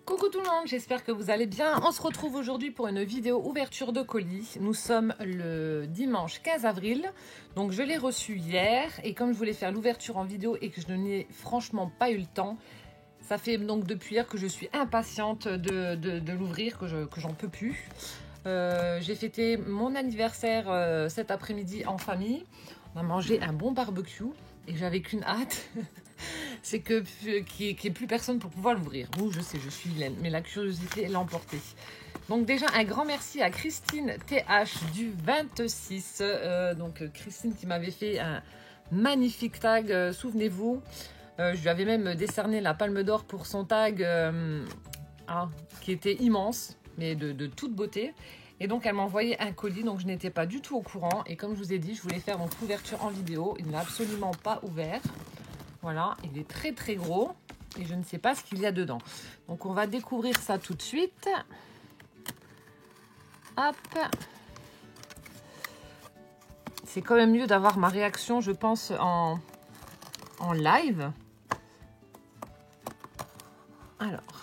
Coucou tout le monde, j'espère que vous allez bien. On se retrouve aujourd'hui pour une vidéo ouverture de colis. Nous sommes le dimanche 15 avril, donc je l'ai reçu hier. Et comme je voulais faire l'ouverture en vidéo et que je n'ai franchement pas eu le temps, ça fait donc depuis hier que je suis impatiente de l'ouvrir, que j'en peux plus. J'ai fêté mon anniversaire cet après-midi en famille. On a mangé un bon barbecue et j'avais qu'une hâte. C'est qu'il n'y ait plus personne pour pouvoir l'ouvrir. Ouh, je sais, je suis vilaine, mais la curiosité l'a emporté. Donc déjà, un grand merci à Christine TH du 26. Christine qui m'avait fait un magnifique tag, souvenez-vous. Je lui avais même décerné la palme d'or pour son tag qui était immense, mais de toute beauté. Et donc, elle m'a envoyé un colis, donc je n'étais pas du tout au courant. Et comme je vous ai dit, je voulais faire donc l'ouverture en vidéo. Il n'a absolument pas ouvert. Voilà, il est très très gros et je ne sais pas ce qu'il y a dedans. Donc on va découvrir ça tout de suite. Hop. C'est quand même mieux d'avoir ma réaction, je pense, en live. Alors,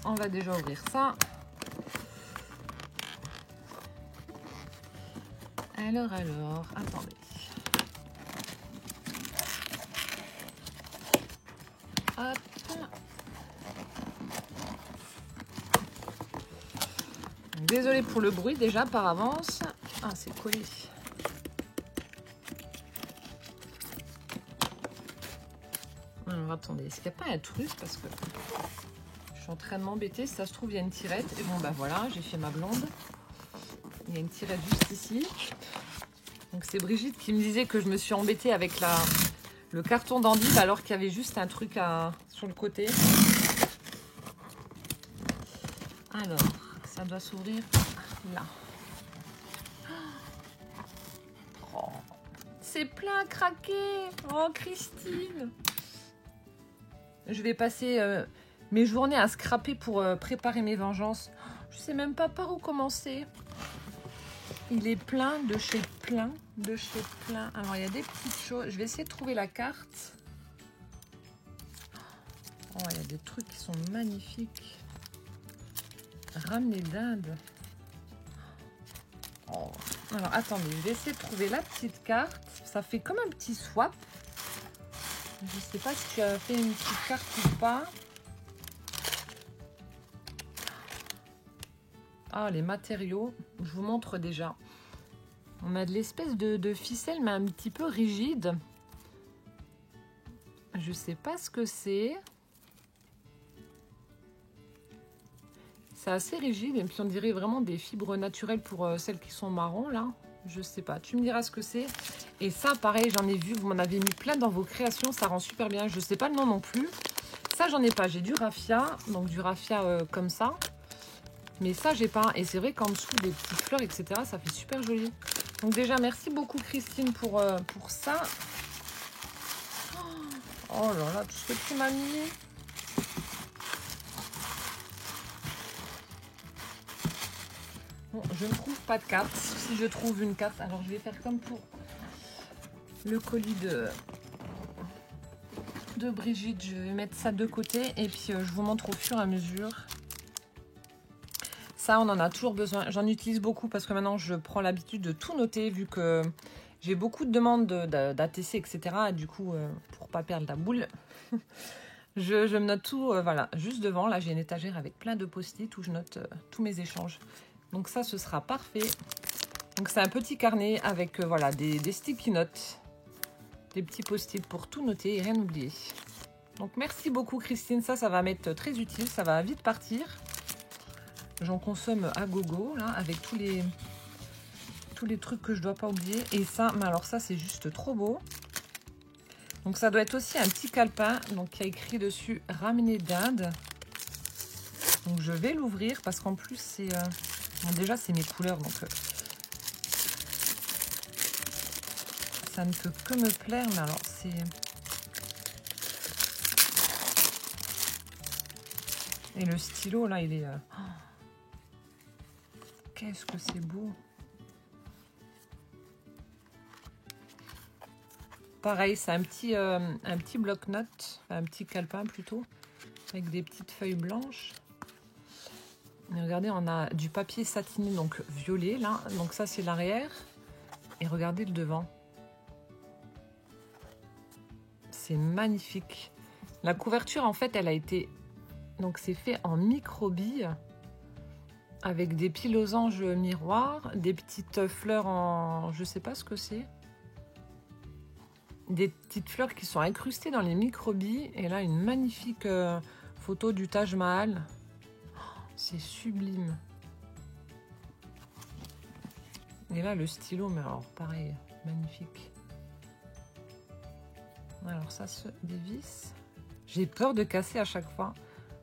on va déjà ouvrir ça. Alors, attendez. Hop. Désolée pour le bruit déjà par avance. Ah, c'est collé. Alors attendez, est-ce qu'il n'y a pas un truc? Parce que je suis en train de m'embêter. Si ça se trouve, il y a une tirette. Et bon, bah voilà, j'ai fait ma blonde. Il y a une tirette juste ici. Donc c'est Brigitte qui me disait que je me suis embêtée avec le carton d'endive alors qu'il y avait juste un truc sur le côté. Alors, ça doit s'ouvrir là. Oh, c'est plein craqué. Oh, Christine. Je vais passer mes journées à scraper pour préparer mes vengeances. Je sais même pas par où commencer. Il est plein de chez plein de chez plein. Alors, il y a des petites choses. Je vais essayer de trouver la carte. Oh, il y a des trucs qui sont magnifiques. Ramener d'Inde. Oh. Alors, attendez. Je vais essayer de trouver la petite carte. Ça fait comme un petit swap. Je ne sais pas si tu as fait une petite carte ou pas. Ah, les matériaux. Je vous montre déjà. On a de l'espèce de ficelle, mais un petit peu rigide. Je sais pas ce que c'est. C'est assez rigide. Et puis on dirait vraiment des fibres naturelles pour celles qui sont marron, là. Je sais pas. Tu me diras ce que c'est. Et ça, pareil, j'en ai vu. Vous m'en avez mis plein dans vos créations. Ça rend super bien. Je sais pas le nom non plus. Ça, j'en ai pas. J'ai du raffia. Donc du raffia comme ça. Mais ça, j'ai pas. Et c'est vrai qu'en dessous, des petites fleurs, etc., ça fait super joli. Donc déjà, merci beaucoup Christine pour ça. Oh là là, tout ce que tu m'as mis. Bon, je ne trouve pas de carte. Si je trouve une carte, alors je vais faire comme pour le colis de Brigitte. Je vais mettre ça de côté et puis je vous montre au fur et à mesure. Ça, on en a toujours besoin. J'en utilise beaucoup parce que maintenant, je prends l'habitude de tout noter vu que j'ai beaucoup de demandes d'ATC, etc. Et du coup, pour pas perdre la boule, je me note tout, voilà, juste devant. Là, j'ai une étagère avec plein de post-it où je note tous mes échanges. Donc ça, ce sera parfait. Donc c'est un petit carnet avec voilà, des sticky notes, des petits post-it pour tout noter et rien oublier. Donc merci beaucoup Christine, ça va m'être très utile, ça va vite partir. J'en consomme à gogo, là, avec tous les trucs que je dois pas oublier. Et ça, mais alors ça, c'est juste trop beau. Donc ça doit être aussi un petit calepin, donc qui a écrit dessus « Ramener d'Inde ». Donc je vais l'ouvrir parce qu'en plus, c'est... bon, déjà, c'est mes couleurs, donc... ça ne peut que me plaire, mais alors, c'est... Et le stylo, là, il est... Qu'est-ce que c'est beau! Pareil, c'est un petit bloc-notes, un petit calepin plutôt, avec des petites feuilles blanches. Et regardez, on a du papier satiné, donc violet, là. Donc ça, c'est l'arrière. Et regardez le devant. C'est magnifique. La couverture, en fait, elle a été... Donc, c'est fait en micro-billes. Avec des petits losanges miroirs. Des petites fleurs en... Je sais pas ce que c'est. Des petites fleurs qui sont incrustées dans les micro-billes. Et là, une magnifique photo du Taj Mahal. C'est sublime. Et là, le stylo, mais alors, pareil, magnifique. Alors, ça se dévisse. J'ai peur de casser à chaque fois.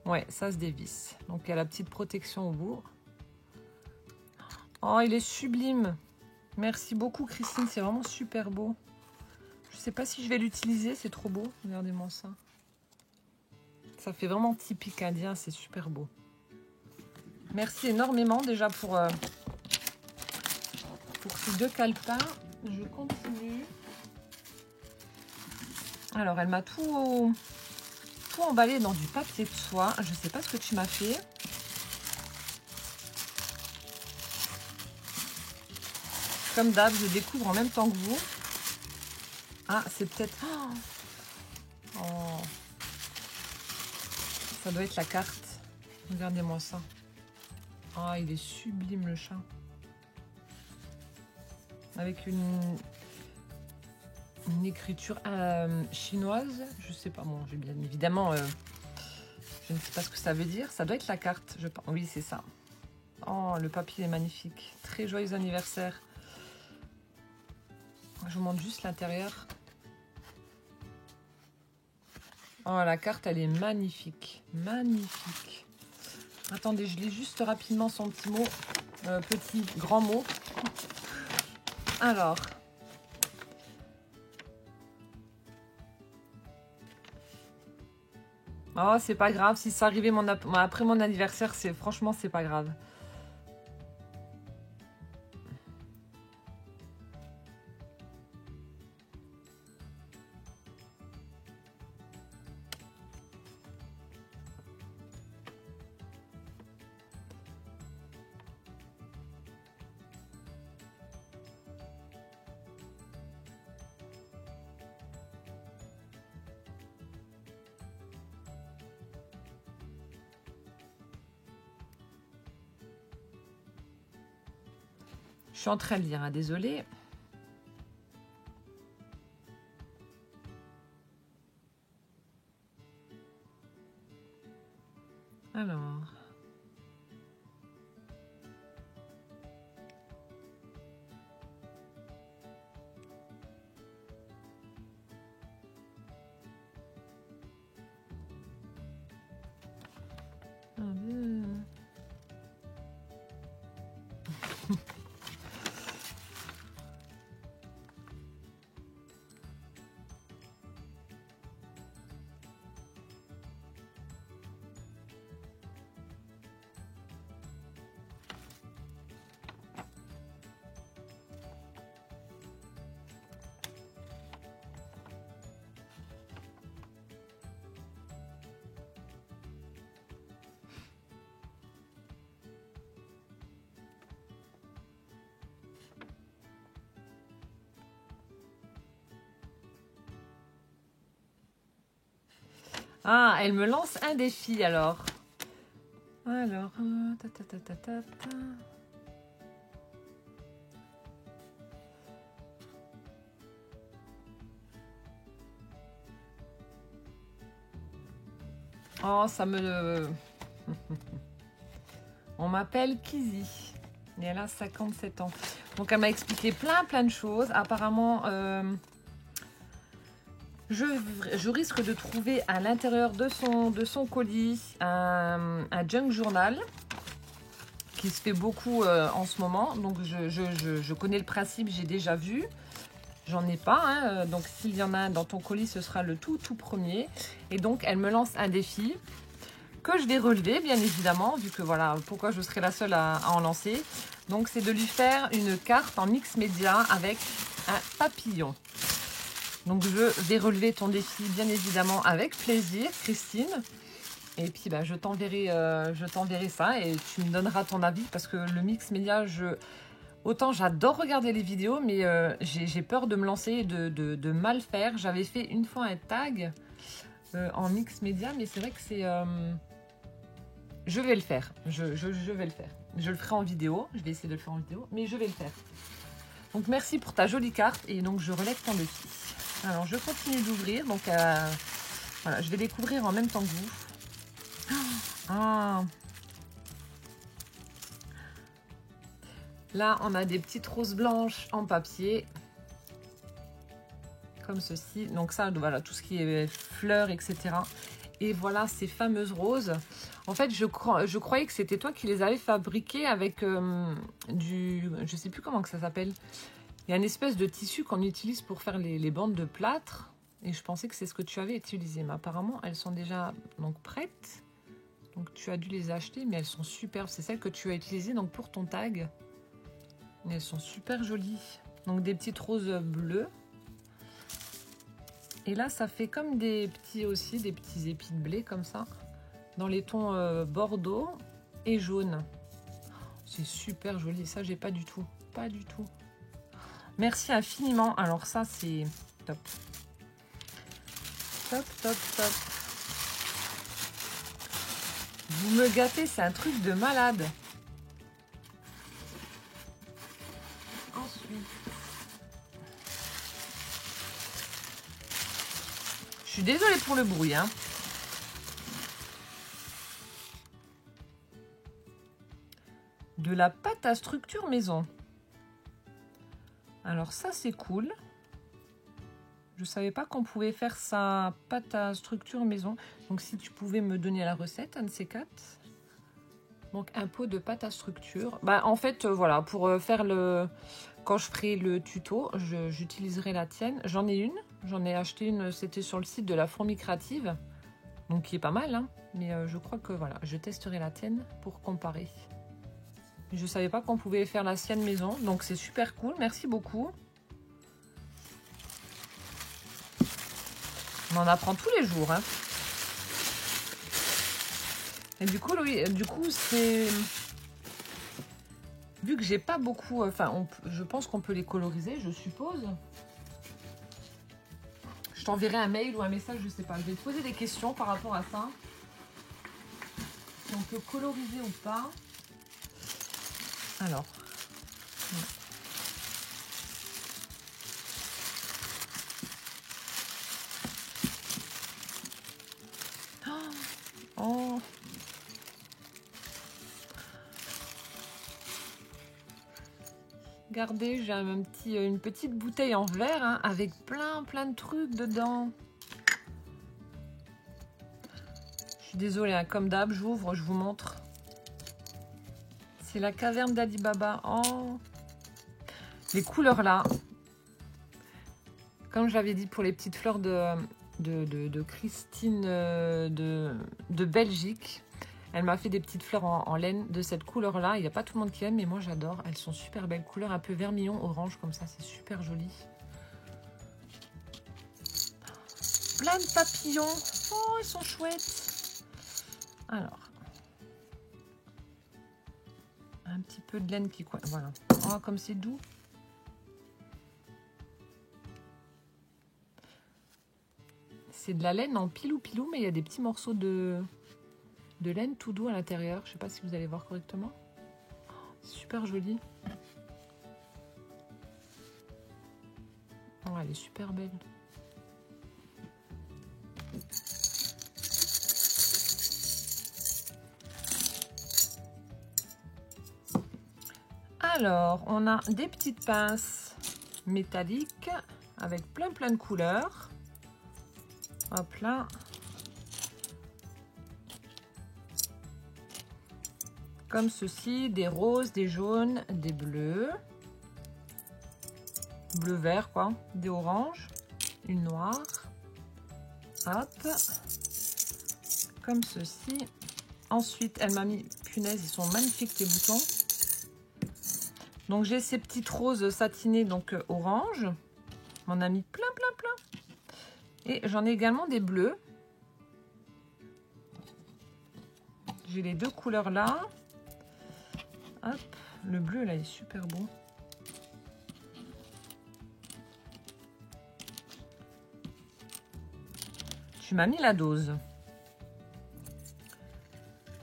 Ouais, ça se dévisse. Donc, il y a la petite protection au bout. Oh, il est sublime. Merci beaucoup, Christine. C'est vraiment super beau. Je sais pas si je vais l'utiliser. C'est trop beau. Regardez-moi ça. Ça fait vraiment typique indien. C'est super beau. Merci énormément déjà pour ces 2 calepins. Je continue. Alors, elle m'a tout emballé dans du papier de soie. Je sais pas ce que tu m'as fait. Comme d'hab, je découvre en même temps que vous. Ah, c'est peut-être... Oh. Ça doit être la carte. Regardez-moi ça. Ah, il est sublime le chat. Avec une écriture chinoise. Je sais pas, bon, j'ai bien évidemment... je ne sais pas ce que ça veut dire. Ça doit être la carte, je pense. Oui, c'est ça. Oh, le papier est magnifique. Très joyeux anniversaire. Je vous montre juste l'intérieur. Oh, la carte, elle est magnifique. Magnifique. Attendez, je lis juste rapidement son petit mot. Petit, grand mot. Alors. Oh, c'est pas grave. Si ça arrivait après mon anniversaire, franchement, c'est pas grave. Je suis en train de lire, hein, désolée. Alors. Ah, elle me lance un défi alors. Alors, Oh, ça me... On m'appelle Kizzy. Et elle a 57 ans. Donc, elle m'a expliqué plein de choses. Apparemment, je risque de trouver à l'intérieur de son colis un junk journal qui se fait beaucoup en ce moment. Donc, je connais le principe, j'ai déjà vu. J'en ai pas, hein. Donc s'il y en a un dans ton colis, ce sera le tout premier. Et donc, elle me lance un défi que je vais relever, bien évidemment, vu que voilà, pourquoi je serai la seule à en lancer. Donc, c'est de lui faire une carte en mix média avec un papillon. Donc, je vais relever ton défi, bien évidemment, avec plaisir, Christine. Et puis bah, je t'enverrai ça et tu me donneras ton avis parce que le mix média, autant j'adore regarder les vidéos, mais j'ai peur de me lancer et de mal faire. J'avais fait une fois un tag en mix média, mais c'est vrai que c'est... je vais le faire, je vais le faire. Je le ferai en vidéo, je vais essayer de le faire en vidéo, mais je vais le faire. Donc merci pour ta jolie carte et donc je relève ton défi. Alors je continue d'ouvrir, donc voilà, je vais découvrir en même temps que vous. Ah. Là on a des petites roses blanches en papier. Comme ceci. Donc ça, voilà, tout ce qui est fleurs, etc. Et voilà ces fameuses roses. En fait, je croyais que c'était toi qui les avais fabriquées avec du... Je sais plus comment que ça s'appelle. Il y a une espèce de tissu qu'on utilise pour faire les bandes de plâtre. Et je pensais que c'est ce que tu avais utilisé. Mais apparemment, elles sont déjà donc prêtes. Donc tu as dû les acheter, mais elles sont superbes. C'est celles que tu as utilisées donc, pour ton tag. Et elles sont super jolies. Donc des petites roses bleues. Et là, ça fait comme des petits épis de blé comme ça, dans les tons bordeaux et jaune. C'est super joli, ça j'ai pas du tout, pas du tout. Merci infiniment. Alors ça c'est top. Top, top, top. Vous me gâtez, c'est un truc de malade. Ensuite. Je suis désolée pour le bruit, hein. De la pâte à structure maison. Alors ça, c'est cool. Je savais pas qu'on pouvait faire sa pâte à structure maison. Donc si tu pouvais me donner la recette, un de ces quatre. Donc un pot de pâte à structure. Bah en fait, voilà, pour faire le... Quand je ferai le tuto, j'utiliserai la tienne. J'en ai une. J'en ai acheté une, c'était sur le site de la Fourmi Créative. Donc qui est pas mal, hein. Mais je crois que voilà, je testerai la tienne pour comparer. Je savais pas qu'on pouvait faire la sienne maison. Donc c'est super cool, merci beaucoup. On en apprend tous les jours, hein. Et du coup, c'est... Vu que j'ai pas beaucoup... Enfin, je pense qu'on peut les coloriser, je suppose. Je t'enverrai un mail ou un message, je sais pas. Je vais te poser des questions par rapport à ça. Si on peut coloriser ou pas. Alors. Oh. Regardez, j'ai une petite bouteille en verre hein, avec plein de trucs dedans. Je suis désolée, hein, comme d'hab, j'ouvre, je vous montre. C'est la caverne d'Ali Baba. Oh, les couleurs là. Comme j'avais dit pour les petites fleurs de Christine de Belgique. Elle m'a fait des petites fleurs en laine de cette couleur-là. Il n'y a pas tout le monde qui aime, mais moi j'adore. Elles sont super belles. Couleur un peu vermillon, orange, comme ça. C'est super joli. Plein de papillons. Oh, ils sont chouettes. Alors. Un petit peu de laine qui coince. Voilà. Oh, comme c'est doux. C'est de la laine en pilou-pilou, mais il y a des petits morceaux de laine tout doux à l'intérieur. Je ne sais pas si vous allez voir correctement. Super jolie. Oh, elle est super belle. Alors, on a des petites pinces métalliques avec plein de couleurs. Hop là. Comme ceci, des roses, des jaunes, des bleus. Bleu-vert quoi, des oranges, une noire. Hop. Comme ceci. Ensuite, elle m'a mis, punaise, ils sont magnifiques les boutons. Donc j'ai ces petites roses satinées, donc orange. On en a mis plein. Et j'en ai également des bleus. J'ai les deux couleurs là. Hop, le bleu là il est super beau. Tu m'as mis la dose.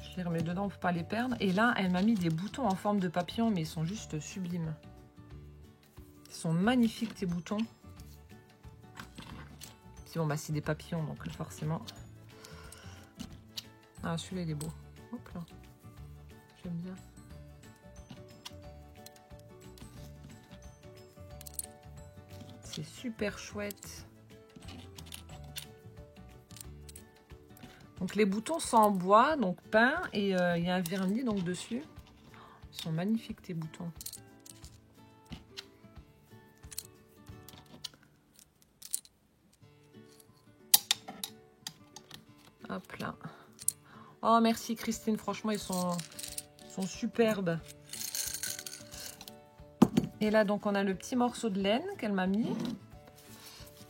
Je les remets dedans pour pas les perdre. Et là, elle m'a mis des boutons en forme de papillon, mais ils sont juste sublimes. Ils sont magnifiques tes boutons. Puis bon, bah c'est des papillons, donc forcément. Ah, celui-là il est beau. Hop là. J'aime bien. C'est super chouette. Donc les boutons sont en bois, donc peint, et il y a un vernis donc dessus. Ils sont magnifiques tes boutons. Hop là. Oh merci Christine, franchement ils sont superbes. Et là donc on a le petit morceau de laine qu'elle m'a mis.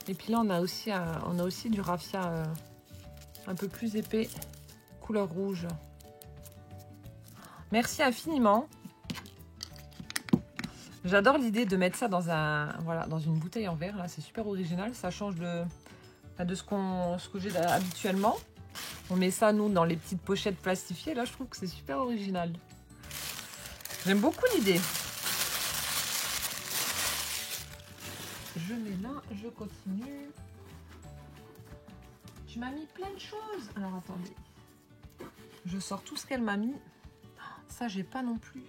Et puis là on a aussi du raffia un peu plus épais, couleur rouge. Merci infiniment. J'adore l'idée de mettre ça dans dans une bouteille en verre. Là, c'est super original. Ça change de ce que j'ai habituellement. On met ça nous dans les petites pochettes plastifiées. Là, je trouve que c'est super original. J'aime beaucoup l'idée. Je mets là, je continue. Tu m'as mis plein de choses. Alors attendez. Je sors tout ce qu'elle m'a mis. Ça, j'ai pas non plus.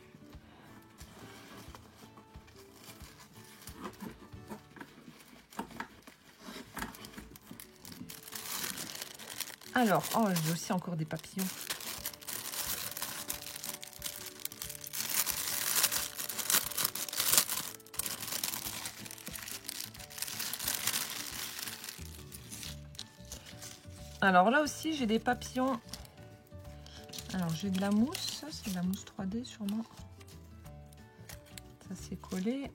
Alors, oh, j'ai aussi encore des papillons. Alors là aussi, j'ai des papillons. Alors, j'ai de la mousse. Ça, c'est de la mousse 3D sûrement. Ça, c'est collé.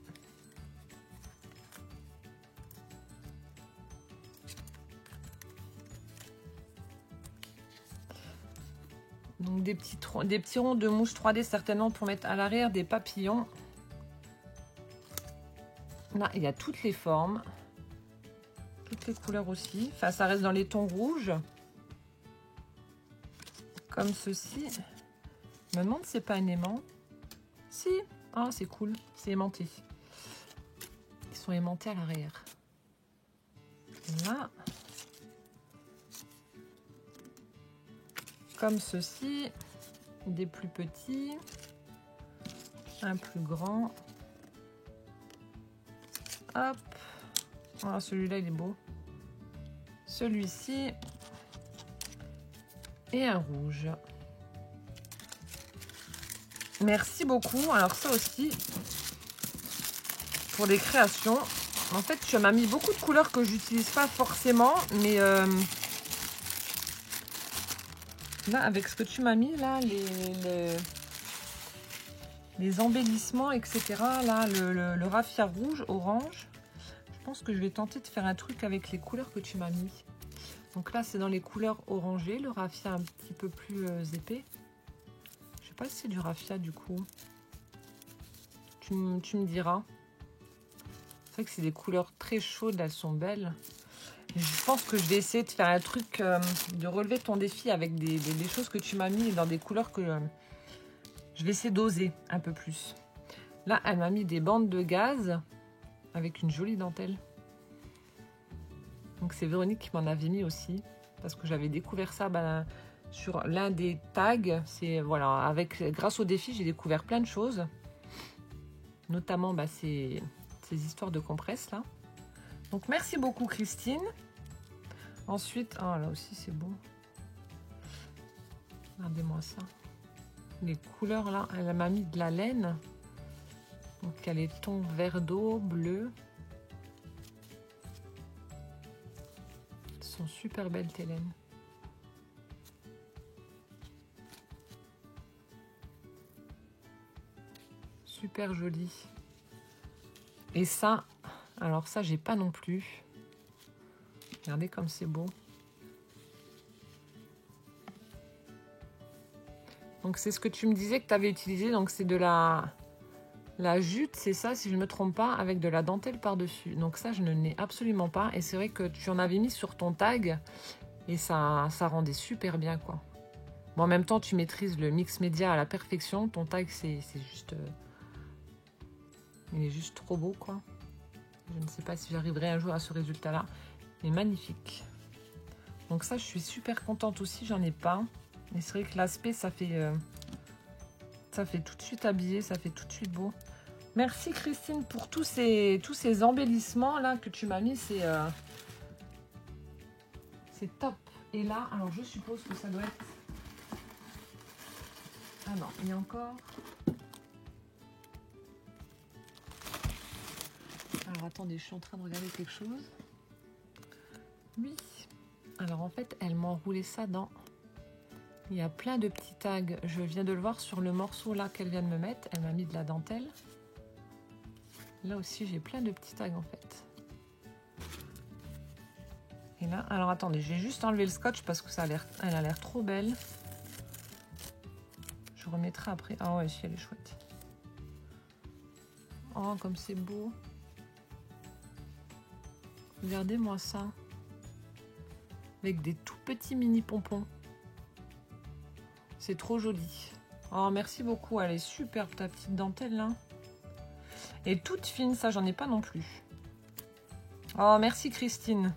Donc, des petits ronds de mousse 3D certainement pour mettre à l'arrière des papillons. Là, il y a toutes les formes. Toutes les couleurs aussi. Enfin, ça reste dans les tons rouges. Comme ceci. Je me demande si c'est pas un aimant. Si. Ah, c'est cool. C'est aimanté. Ils sont aimantés à l'arrière. Là. Comme ceci. Des plus petits. Un plus grand. Hop. Ah, celui-là, il est beau. Celui-ci. Et un rouge. Merci beaucoup. Alors ça aussi, pour des créations. En fait, tu m'as mis beaucoup de couleurs que j'utilise pas forcément. Mais là, avec ce que tu m'as mis, là, les embellissements, etc. Là, le raffia rouge, orange. Je pense que je vais tenter de faire un truc avec les couleurs que tu m'as mis. Donc là, c'est dans les couleurs orangées, le raffia un petit peu plus épais. Je sais pas si c'est du raffia du coup. Tu me diras. C'est vrai que c'est des couleurs très chaudes, elles sont belles. Je pense que je vais essayer de faire un truc, de relever ton défi avec des choses que tu m'as mis dans des couleurs que je vais essayer d'oser un peu plus. Là, elle m'a mis des bandes de gaz avec une jolie dentelle. Donc c'est Véronique qui m'en avait mis aussi, parce que j'avais découvert ça sur l'un des tags. C'est voilà, grâce au défi, j'ai découvert plein de choses, notamment ces histoires de compresses là. Donc merci beaucoup Christine. Ensuite, oh, là aussi c'est beau. Regardez-moi ça. Les couleurs là, elle m'a mis de la laine. Donc il y a les tons vert d'eau, bleu. Elles sont super belles tes laines. Super joli. Et ça, alors ça j'ai pas non plus. Regardez comme c'est beau. Donc c'est ce que tu me disais que tu avais utilisé. Donc c'est de la jute, c'est ça si je ne me trompe pas, avec de la dentelle par-dessus. Donc ça je ne l'ai absolument pas. Et c'est vrai que tu en avais mis sur ton tag et ça rendait super bien quoi. Bon, en même temps tu maîtrises le mix média à la perfection. Ton tag c'est juste... il est juste trop beau quoi. Je ne sais pas si j'arriverai un jour à ce résultat là. Il est magnifique. Donc ça je suis super contente aussi, j'en ai pas. Et c'est vrai que l'aspect ça fait tout de suite habillé, ça fait tout de suite beau. Merci Christine pour tous ces embellissements là que tu m'as mis, c'est top. Et là, alors je suppose que ça doit être... Ah non, il y a encore... Alors attendez, je suis en train de regarder quelque chose. Oui. Alors en fait, elle m'a enroulé ça dans... Il y a plein de petits tags. Je viens de le voir sur le morceau là qu'elle vient de me mettre. Elle m'a mis de la dentelle. Là aussi, j'ai plein de petits tags en fait. Et là, alors attendez, je vais juste enlever le scotch parce que elle a l'air trop belle. Je remettrai après. Ah ouais, si elle est chouette. Oh, comme c'est beau. Regardez-moi ça. Avec des tout petits mini pompons. C'est trop joli. Oh, merci beaucoup. Elle est superbe ta petite dentelle là. Et toute fine, ça j'en ai pas non plus. Oh, merci Christine.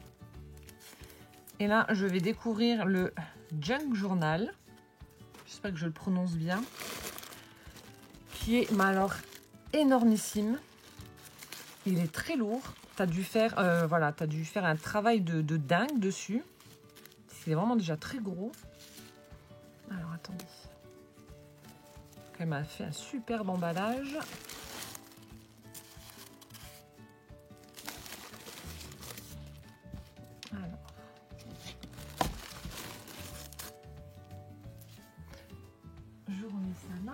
Et là, je vais découvrir le Junk Journal. J'espère que je le prononce bien. Qui est, mais alors, énormissime. Il est très lourd. T'as dû faire, voilà, t'as dû faire un travail de dingue dessus. C'est vraiment déjà très gros. Alors, attendez. Elle m'a fait un superbe emballage. Je remets ça là.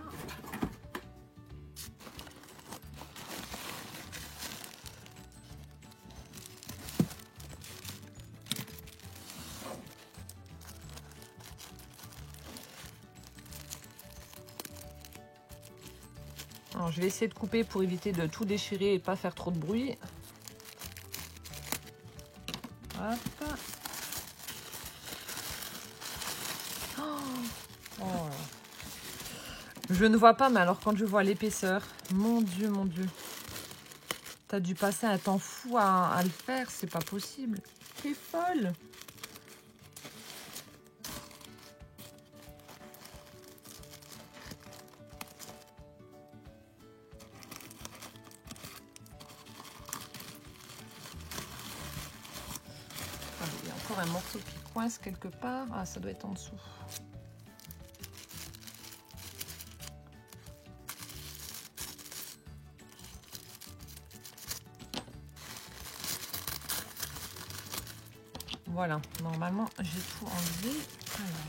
Alors, je vais essayer de couper pour éviter de tout déchirer et pas faire trop de bruit. Hop. Oh. Je ne vois pas, mais alors quand je vois l'épaisseur, mon Dieu, mon Dieu. T'as dû passer un temps fou à le faire, c'est pas possible. T'es folle. Il y a encore un morceau qui coince quelque part. Ah, ça doit être en dessous. Voilà, normalement j'ai tout enlevé. Alors.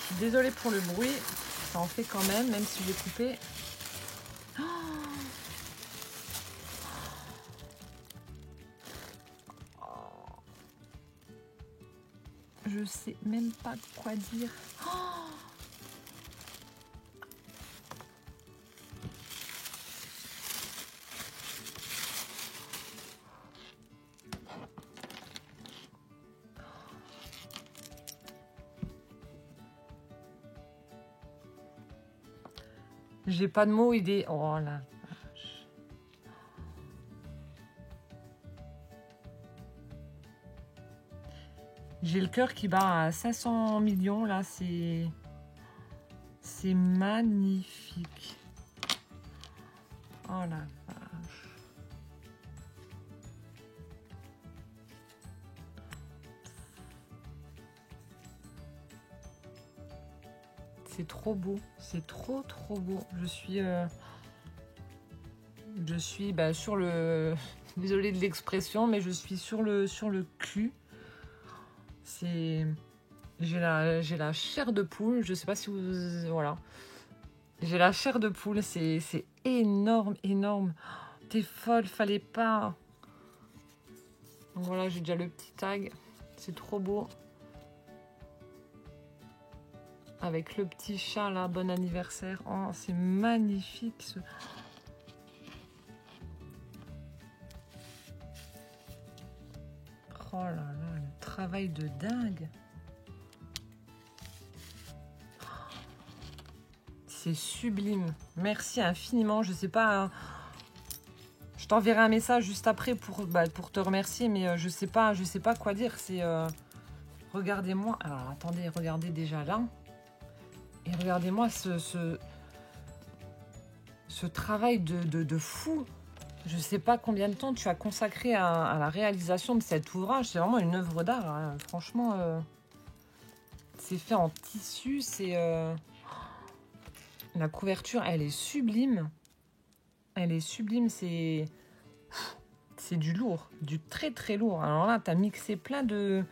Je suis désolée pour le bruit, ça en fait quand même si j'ai coupé. Oh, je sais même pas quoi dire. Oh, j'ai pas de mots, idée. Oh là. J'ai le cœur qui bat à 500 millions là, c'est magnifique. Oh la vache. C'est trop beau, c'est trop beau. Je suis sur le... Désolée de l'expression, mais je suis sur le cul. C'est... J'ai la chair de poule, je sais pas si vous... Voilà. J'ai la chair de poule, c'est énorme, énorme. T'es folle, fallait pas. Donc voilà, j'ai déjà le petit tag. C'est trop beau. avec le petit chat là, bon anniversaire. Oh, c'est magnifique ce... Oh là là, le travail de dingue. C'est sublime. Merci infiniment. Je sais pas, hein, je t'enverrai un message juste après pour te remercier, mais je sais pas quoi dire. C'est regardez-moi. Alors attendez, regardez déjà là. Et regardez-moi ce travail de fou. Je sais pas combien de temps tu as consacré à la réalisation de cet ouvrage. C'est vraiment une œuvre d'art, hein. Franchement, c'est fait en tissu. C'est la couverture, elle est sublime. Elle est sublime. C'est du lourd, du très très lourd. Alors là, tu as mixé plein de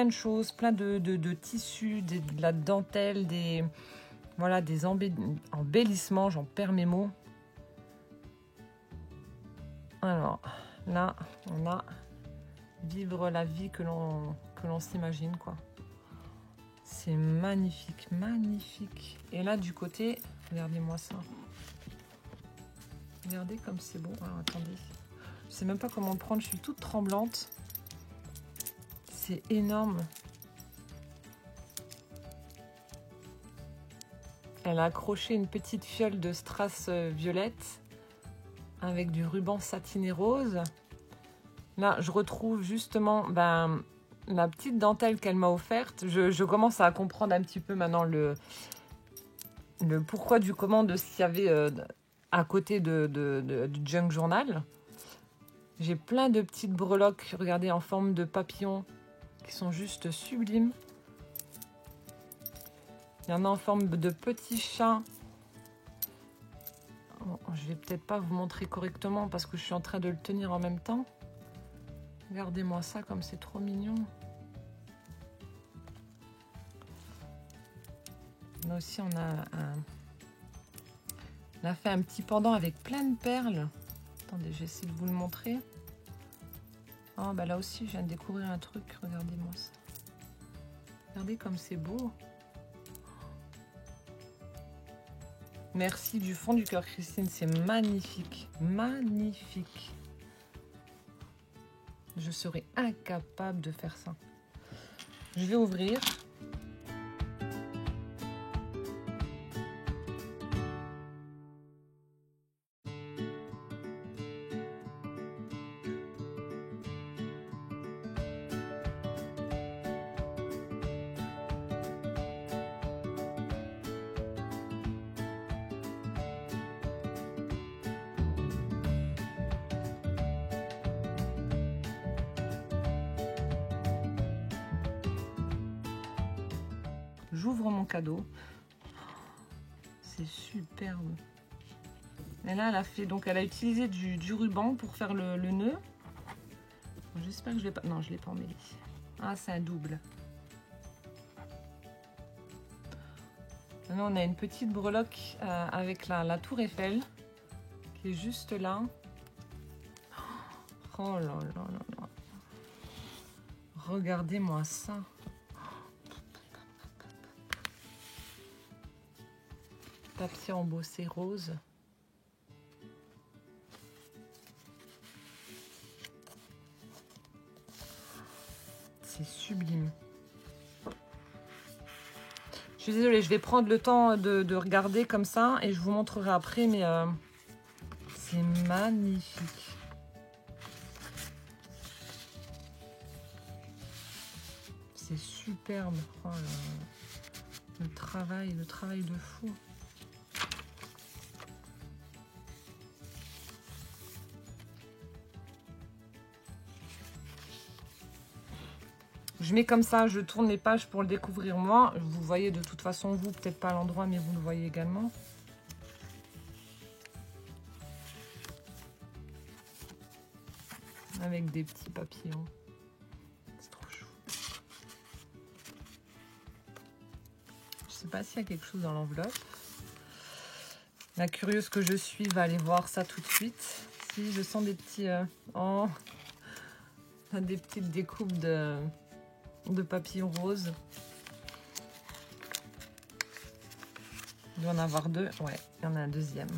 choses, plein de tissus, de la dentelle, des embellissements. J'en perds mes mots. Alors, là, on a vivre la vie que l'on s'imagine, quoi. C'est magnifique, magnifique. Et là, du côté, regardez-moi ça. Regardez comme c'est beau. Alors, attendez. Je sais même pas comment le prendre, je suis toute tremblante. C'est énorme. Elle a accroché une petite fiole de strass violette avec du ruban satiné rose. Là, je retrouve justement la petite dentelle qu'elle m'a offerte. Je commence à comprendre un petit peu maintenant le pourquoi du comment de ce qu'il y avait à côté du Junk Journal. J'ai plein de petites breloques, regardez, en forme de papillon, qui sont juste sublimes. Il y en a en forme de petits chats. Bon, je vais peut-être pas vous montrer correctement parce que je suis en train de le tenir en même temps. Regardez-moi ça comme c'est trop mignon. Là aussi, on a fait un petit pendant avec plein de perles. Attendez, j'essaie de vous le montrer. Oh, bah là aussi, je viens de découvrir un truc. Regardez-moi ça. Regardez comme c'est beau. Merci du fond du cœur, Christine. C'est magnifique. Magnifique. Je serais incapable de faire ça. Je vais ouvrir. J'ouvre mon cadeau. C'est superbe. Et là, elle a utilisé du ruban pour faire le nœud. J'espère que je l'ai pas... Non, je l'ai pas emmêlé. Ah, c'est un double. Maintenant, on a une petite breloque avec la tour Eiffel qui est juste là. Oh là là là là. Regardez-moi ça. Papier embossé rose. C'est sublime. Je suis désolée, je vais prendre le temps de regarder comme ça et je vous montrerai après, mais c'est magnifique. C'est superbe. Oh là là. Le travail de fou. Je mets comme ça, je tourne les pages pour le découvrir moi. Vous voyez de toute façon, vous, peut-être pas à l'endroit, mais vous le voyez également. Avec des petits papillons. C'est trop chou. Je sais pas s'il y a quelque chose dans l'enveloppe. La curieuse que je suis va aller voir ça tout de suite. Si, je sens des petits... Oh, des petites découpes de papillons roses. Il doit en avoir deux. Ouais, il y en a un deuxième.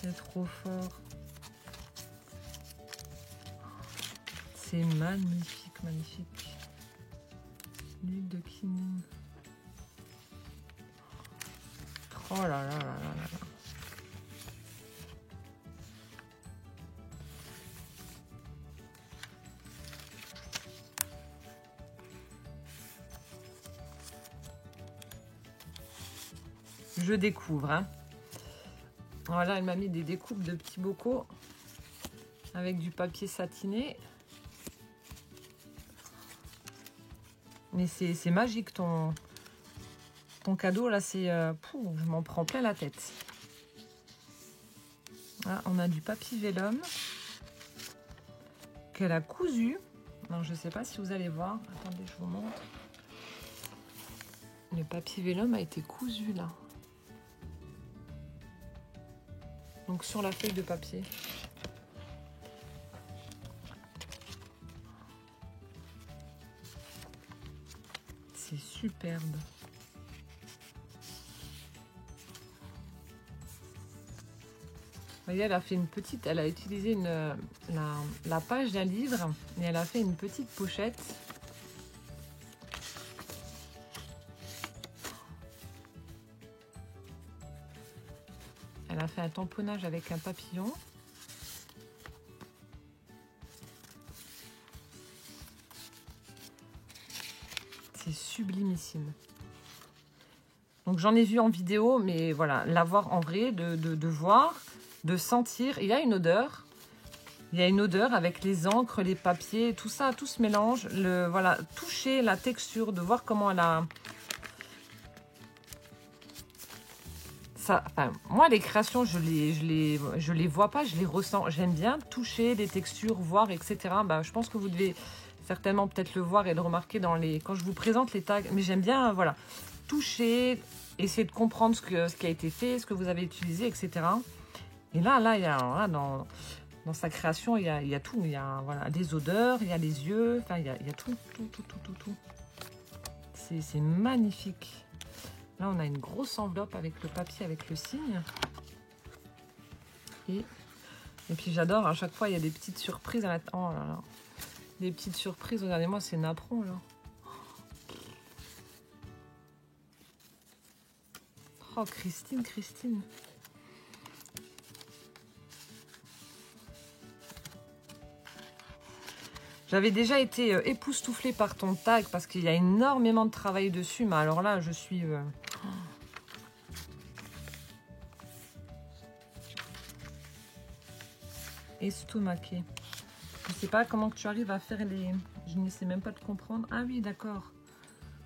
C'est trop fort. C'est magnifique, magnifique. L'huile de quinine. Oh là là là là là. Je découvre. Hein. Voilà, elle m'a mis des découpes de petits bocaux avec du papier satiné. Mais c'est magique ton cadeau là, c'est je m'en prends plein la tête. Là, on a du papier vélum qu'elle a cousu. Alors, je ne sais pas si vous allez voir. Attendez, je vous montre. Le papier vélum a été cousu là. Donc sur la feuille de papier. C'est superbe. Vous voyez, elle a fait une petite, elle a utilisé la page d'un livre et elle a fait une petite pochette. Elle a fait un tamponnage avec un papillon. C'est sublimissime. Donc j'en ai vu en vidéo, mais voilà, l'avoir en vrai, de voir, de sentir. Il y a une odeur. Il y a une odeur avec les encres, les papiers, tout ça, tout se mélange. Voilà, toucher la texture, de voir comment elle a... Ça, enfin, moi, les créations, je les vois pas, je les ressens. J'aime bien toucher les textures, voir, etc. Bah, je pense que vous devez certainement peut-être le voir et le remarquer quand je vous présente les tags. Mais j'aime bien, voilà, toucher, essayer de comprendre ce qui a été fait, ce que vous avez utilisé, etc. Et là, il y a, dans sa création, il y a tout. Il y a voilà, des odeurs, il y a les yeux, enfin, il y a tout. C'est magnifique. Là, on a une grosse enveloppe avec le papier, avec le signe. Et puis, j'adore, à chaque fois, il y a des petites surprises. Oh là là. Des petites surprises. Regardez-moi, c'est napperon, là. Oh, Christine. J'avais déjà été époustouflée par ton tag parce qu'il y a énormément de travail dessus. Mais alors là, je suis... estomaquée. Je ne sais pas comment tu arrives à faire les... Je n'essaie même pas de comprendre. Ah oui, d'accord.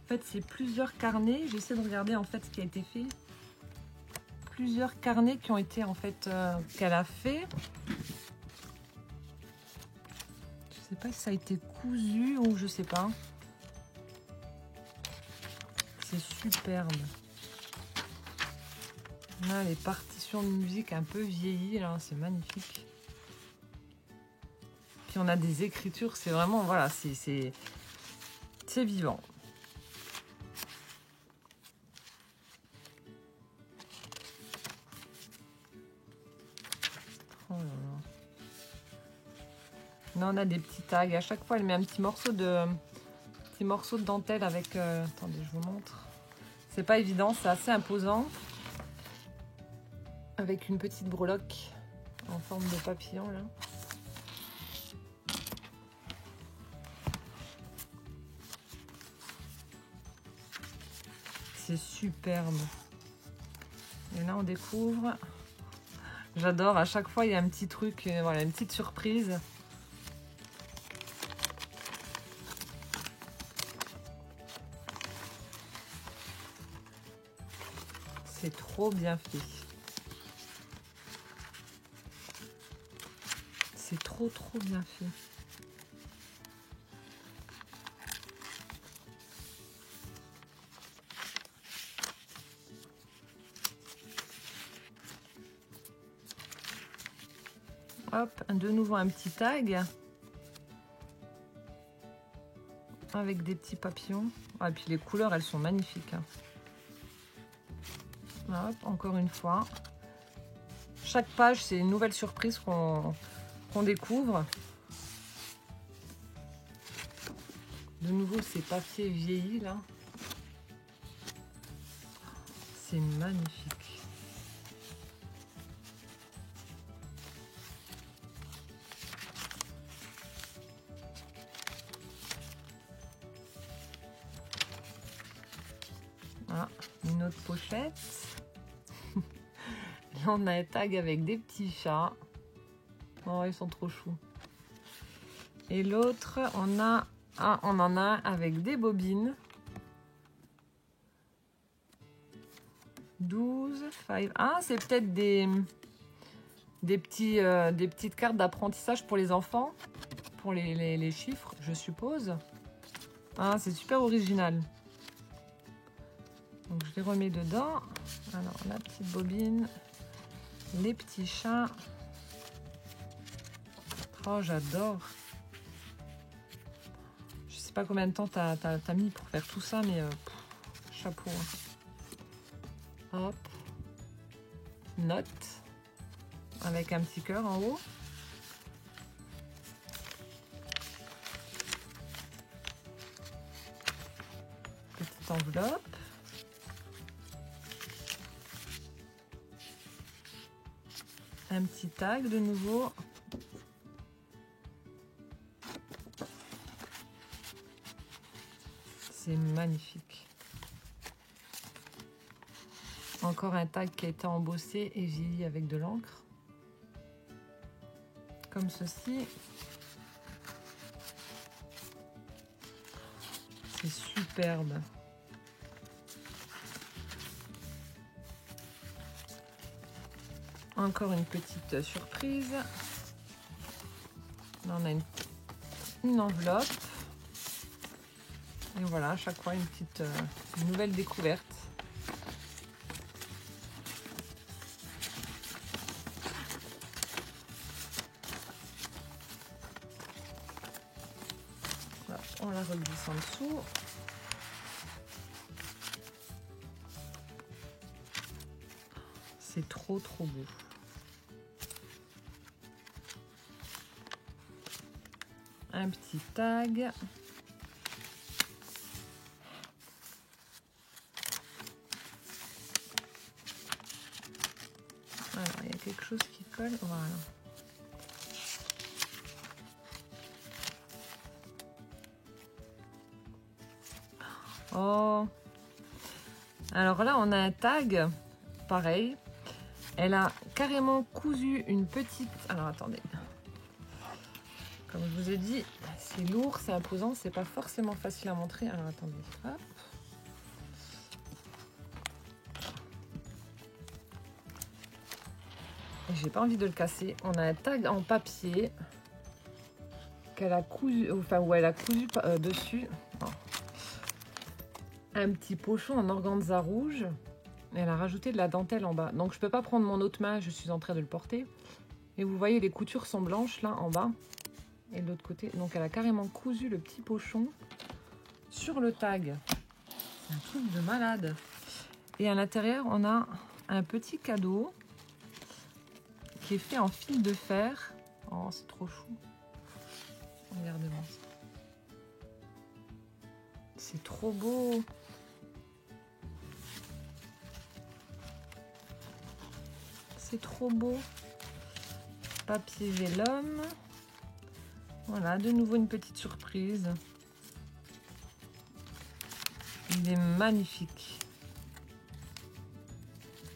En fait, c'est plusieurs carnets. J'essaie de regarder en fait ce qui a été fait. Plusieurs carnets qui ont été en fait... qu'elle a fait. Je sais pas si ça a été cousu ou je sais pas. C'est superbe. Là, les partitions de musique un peu vieillies, là, c'est magnifique. Puis on a des écritures, c'est vraiment, voilà, c'est vivant. Oh là là. Là, on a des petits tags. À chaque fois, elle met un petit morceau de dentelle avec... attendez, je vous montre. C'est pas évident, c'est assez imposant. Avec une petite breloque en forme de papillon, là. C'est superbe. Et là, on découvre... J'adore, à chaque fois, il y a un petit truc, voilà, une petite surprise. C'est trop bien fait. C'est trop bien fait. Hop, de nouveau un petit tag. Avec des petits papillons. Ah, et puis les couleurs, elles sont magnifiques. Hein. Hop, encore une fois. Chaque page, c'est une nouvelle surprise qu'on découvre. De nouveau, ces papiers vieillis là. C'est magnifique. Ah, une autre pochette. Là, on a un tag avec des petits chats. Oh, ils sont trop choux. Et l'autre, on en a un avec des bobines. 12, 5. Ah, c'est peut-être des petites cartes d'apprentissage pour les enfants. Pour les chiffres, je suppose. Ah, c'est super original. Donc, je les remets dedans. Alors, la petite bobine. Les petits chats. Oh, j'adore. Je sais pas combien de temps t'as mis pour faire tout ça, mais chapeau. Hop. Note. Avec un petit cœur en haut. Petite enveloppe. Un petit tag de nouveau. C'est magnifique. Encore un tag qui a été embossé et vieilli avec de l'encre. Comme ceci. C'est superbe. Encore une petite surprise. Là, on a une enveloppe. Et voilà, à chaque fois, une nouvelle découverte. Hop, on la reglisse en dessous. C'est trop beau. Un petit tag. Alors, il y a quelque chose qui colle. Voilà. Oh. Alors là, on a un tag. Pareil. Elle a carrément cousu une petite... Alors, attendez. Comme je vous ai dit, c'est lourd, c'est imposant, c'est pas forcément facile à montrer. Alors, attendez. Hop. J'ai pas envie de le casser. On a un tag en papier qu'elle a cousu, enfin où elle a cousu dessus. Oh. Un petit pochon en organza rouge. Elle a rajouté de la dentelle en bas. Donc je peux pas prendre mon autre main, je suis en train de le porter. Et vous voyez, les coutures sont blanches là en bas. Et de l'autre côté. Donc elle a carrément cousu le petit pochon sur le tag. C'est un truc de malade. Et à l'intérieur, on a un petit cadeau qui est fait en fil de fer. Oh, c'est trop chou. Regardez-moi. C'est trop beau. C'est trop beau. Papier vélum. Voilà, de nouveau une petite surprise. Il est magnifique.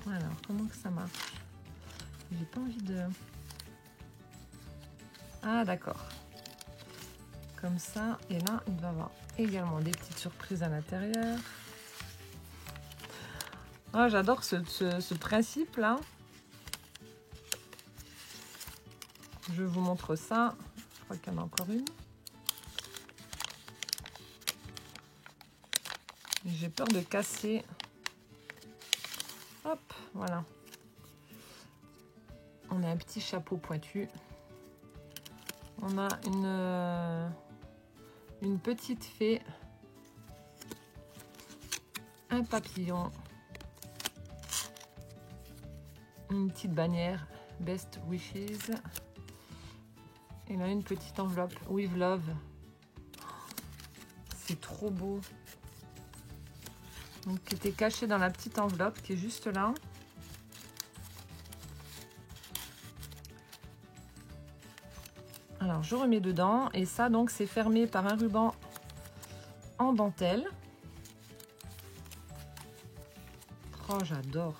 Voilà, comment que ça marche? J'ai pas envie de... Ah, d'accord. Comme ça. Et là, il va y avoir également des petites surprises à l'intérieur. Ah, j'adore ce principe-là. Je vous montre ça. Je crois qu'il y en a encore une. J'ai peur de casser. Hop, voilà. On a un petit chapeau pointu. On a une petite fée. Un papillon. Une petite bannière Best Wishes. Et là, une petite enveloppe With Love. C'est trop beau. Donc, qui était caché dans la petite enveloppe qui est juste là. Alors, je remets dedans. Et ça, donc, c'est fermé par un ruban en dentelle. Oh, j'adore.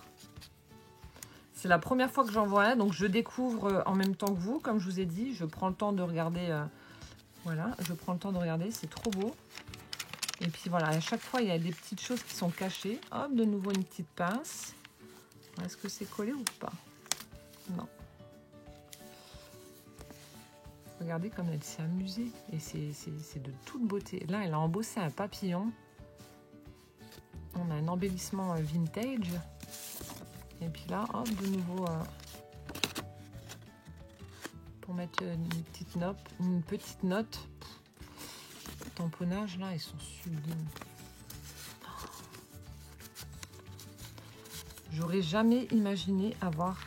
C'est la première fois que j'en vois un, donc je découvre en même temps que vous, comme je vous ai dit. Je prends le temps de regarder. Voilà, je prends le temps de regarder, c'est trop beau. Et puis voilà, à chaque fois, il y a des petites choses qui sont cachées. Hop, de nouveau une petite pince. Est-ce que c'est collé ou pas? Non. Regardez comme elle s'est amusée. Et c'est de toute beauté. Là, elle a embossé un papillon. On a un embellissement vintage. Et puis là, hop, de nouveau, pour mettre une petite note. Le tamponnage, là, ils sont sublimes. J'aurais jamais imaginé avoir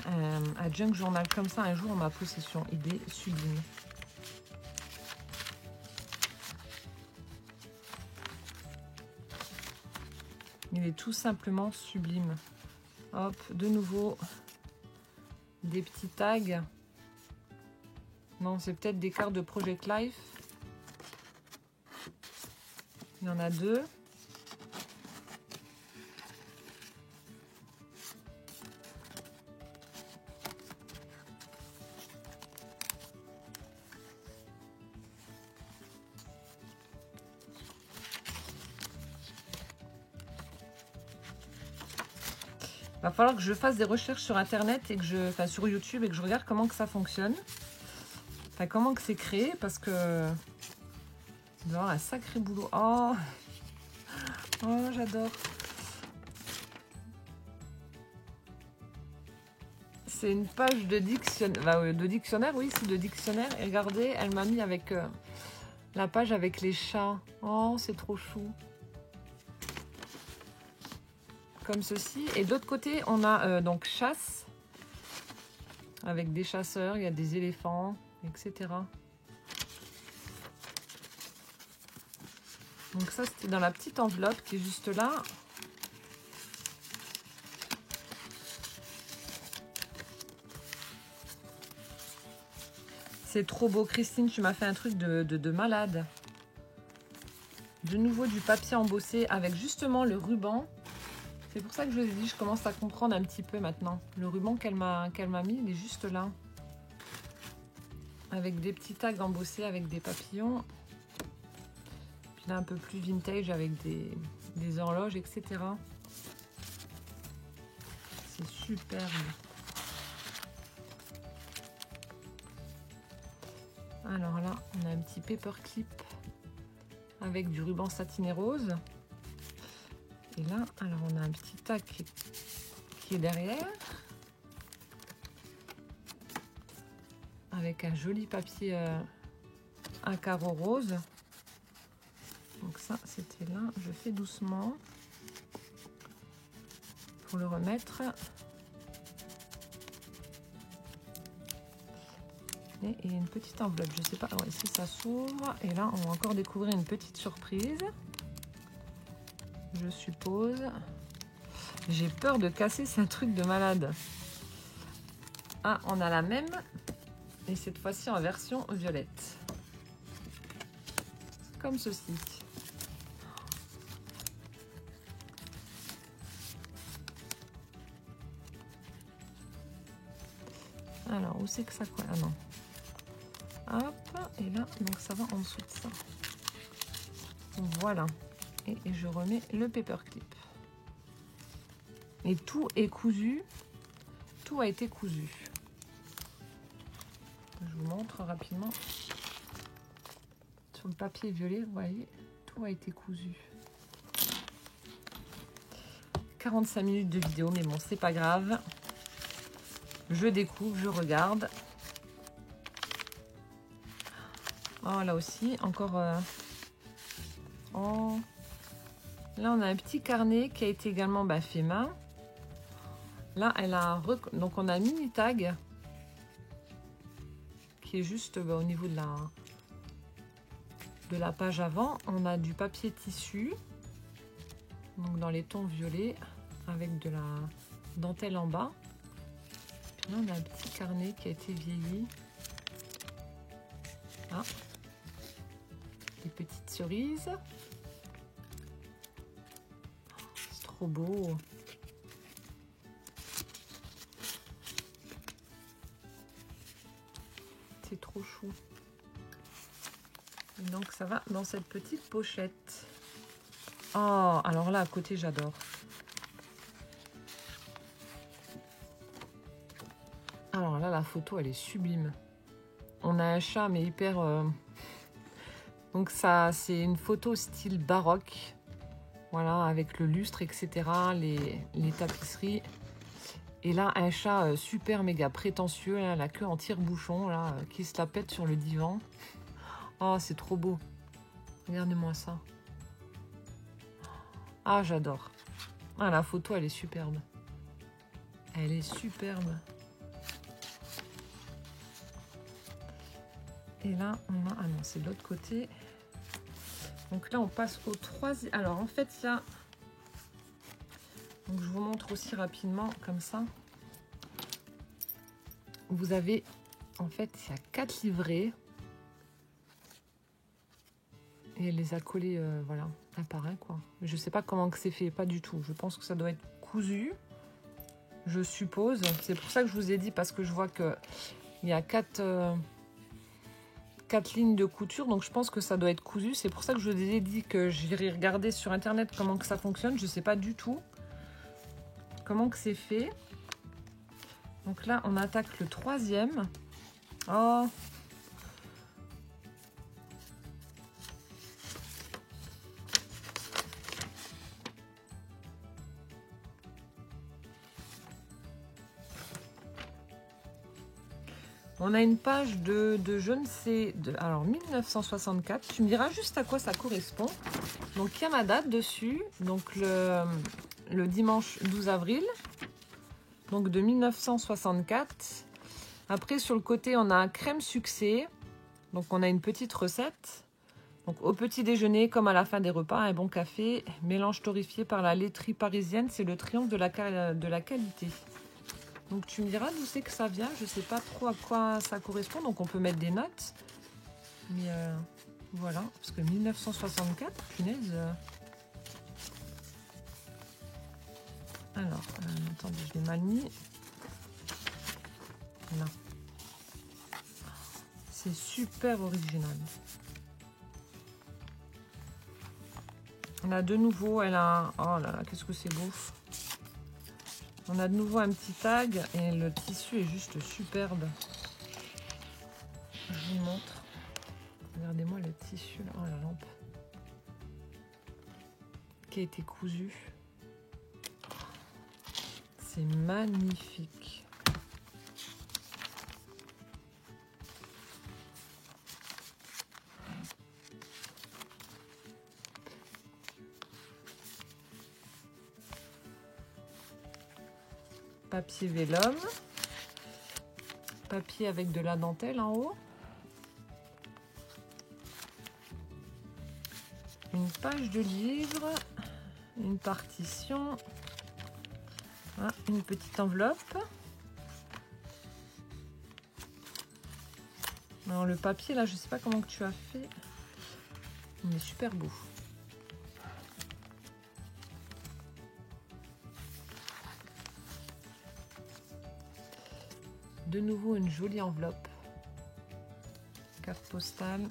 un junk journal comme ça un jour en ma possession. Il est sublime. Il est tout simplement sublime. Hop, de nouveau, des petits tags. Non, c'est peut-être des cartes de Project Life. Il y en a deux. Va falloir que je fasse des recherches sur internet et que sur YouTube et que je regarde comment que ça fonctionne. Enfin, comment que c'est créé parce que c'est vraiment un sacré boulot. Oh, oh j'adore. C'est une page de dictionnaire. Bah, de dictionnaire, oui, c'est de dictionnaire. Et regardez, elle m'a mis avec la page avec les chats. Oh, c'est trop chou. Comme ceci. Et de l'autre côté, on a donc chasse. Avec des chasseurs, il y a des éléphants, etc. Donc ça, c'était dans la petite enveloppe qui est juste là. C'est trop beau. Christine, tu m'as fait un truc de malade. De nouveau du papier embossé avec justement le ruban. C'est pour ça que je vous ai dit, je commence à comprendre un petit peu maintenant. Le ruban qu'elle m'a mis, il est juste là. Avec des petits tags embossés avec des papillons. Puis là, un peu plus vintage avec des horloges, etc. C'est superbe. Alors là, on a un petit paperclip avec du ruban satiné rose. Et là, alors on a un petit tag qui est derrière. Avec un joli papier à carreaux rose. Donc ça, c'était là. Je fais doucement pour le remettre. Et il y a une petite enveloppe. Je sais pas. Alors ici, ça s'ouvre. Et là, on va encore découvrir une petite surprise. Je suppose. J'ai peur de casser, c'est un truc de malade. Ah, on a la même. Et cette fois-ci en version violette. Comme ceci. Alors, où c'est que ça colle? Ah non. Hop, et là, donc ça va en dessous de ça. Voilà. Et je remets le paperclip. Et tout est cousu. Tout a été cousu. Je vous montre rapidement. Sur le papier violet, vous voyez, tout a été cousu. 45 minutes de vidéo, mais bon, c'est pas grave. Je découvre, je regarde. Oh, là aussi, encore... Oh. Là, on a un petit carnet qui a été également fait main. Là, elle a donc on a un mini tag qui est juste au niveau de la page avant. On a du papier tissu, donc dans les tons violets, avec de la dentelle en bas. Puis là, on a un petit carnet qui a été vieilli. Ah, des petites cerises. C'est trop beau. C'est trop chou. Et donc ça va dans cette petite pochette. Oh, alors là à côté j'adore. Alors là la photo elle est sublime. On a un chat mais hyper... Donc ça c'est une photo style baroque. Voilà, avec le lustre, etc. Les tapisseries. Et là un chat super méga prétentieux, hein, la queue en tire-bouchon, là, qui se la pète sur le divan. Oh, c'est trop beau. Regardez-moi ça. Ah, j'adore. Ah, la photo, elle est superbe. Elle est superbe. Et là, on a... Ah non, c'est de l'autre côté. Donc là, on passe au troisième... Alors, en fait, il y a... Donc, je vous montre aussi rapidement, comme ça. Vous avez... En fait, il y a 4 livrets. Et elle les a collés, voilà, un par un, quoi. Je sais pas comment que c'est fait, pas du tout. Je pense que ça doit être cousu, je suppose. C'est pour ça que je vous ai dit, parce que je vois que il y a 4 lignes de couture, donc je pense que ça doit être cousu. C'est pour ça que je vous ai dit que j'irai regarder sur internet comment que ça fonctionne. Je sais pas du tout comment que c'est fait. Donc là, on attaque le troisième. Oh! On a une page de je ne sais, alors 1964. Tu me diras juste à quoi ça correspond. Donc il y a ma date dessus, donc le dimanche 12 avril, donc de 1964. Après sur le côté on a crème succès, donc on a une petite recette. Donc au petit déjeuner comme à la fin des repas, un bon café, mélange torréfié par la laiterie parisienne, c'est le triomphe de la qualité. Donc tu me diras d'où c'est que ça vient, je sais pas trop à quoi ça correspond, donc on peut mettre des notes. Mais voilà, parce que 1964, punaise. Alors, attendez, je l'ai mal mis. Là. C'est super original. On a de nouveau, elle a... Oh là là, qu'est-ce que c'est beau. On a de nouveau un petit tag et le tissu est juste superbe. Je vous montre. Regardez-moi le tissu là. Oh la lampe. Qui a été cousu. C'est magnifique. Papier vélum. Papier avec de la dentelle en haut. Une page de livre. Une partition. Ah, une petite enveloppe. Alors le papier là, je sais pas comment que tu as fait. Il est super beau. De nouveau une jolie enveloppe. Carte postale.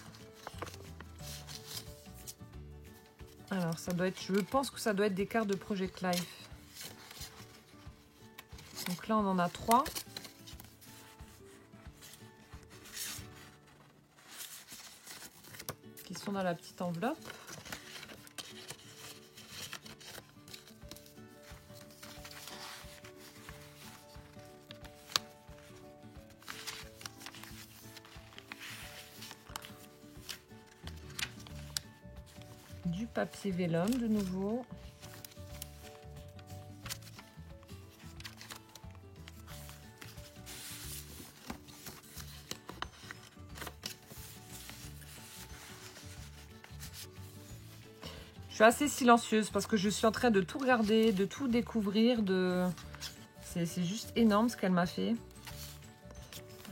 Alors ça doit être, je pense que ça doit être des cartes de Project Life. Donc là on en a 3. Qui sont dans la petite enveloppe. Du papier vélum de nouveau. suis assez silencieuse parce que je suis en train de tout regarder, de tout découvrir. C'est juste énorme ce qu'elle m'a fait.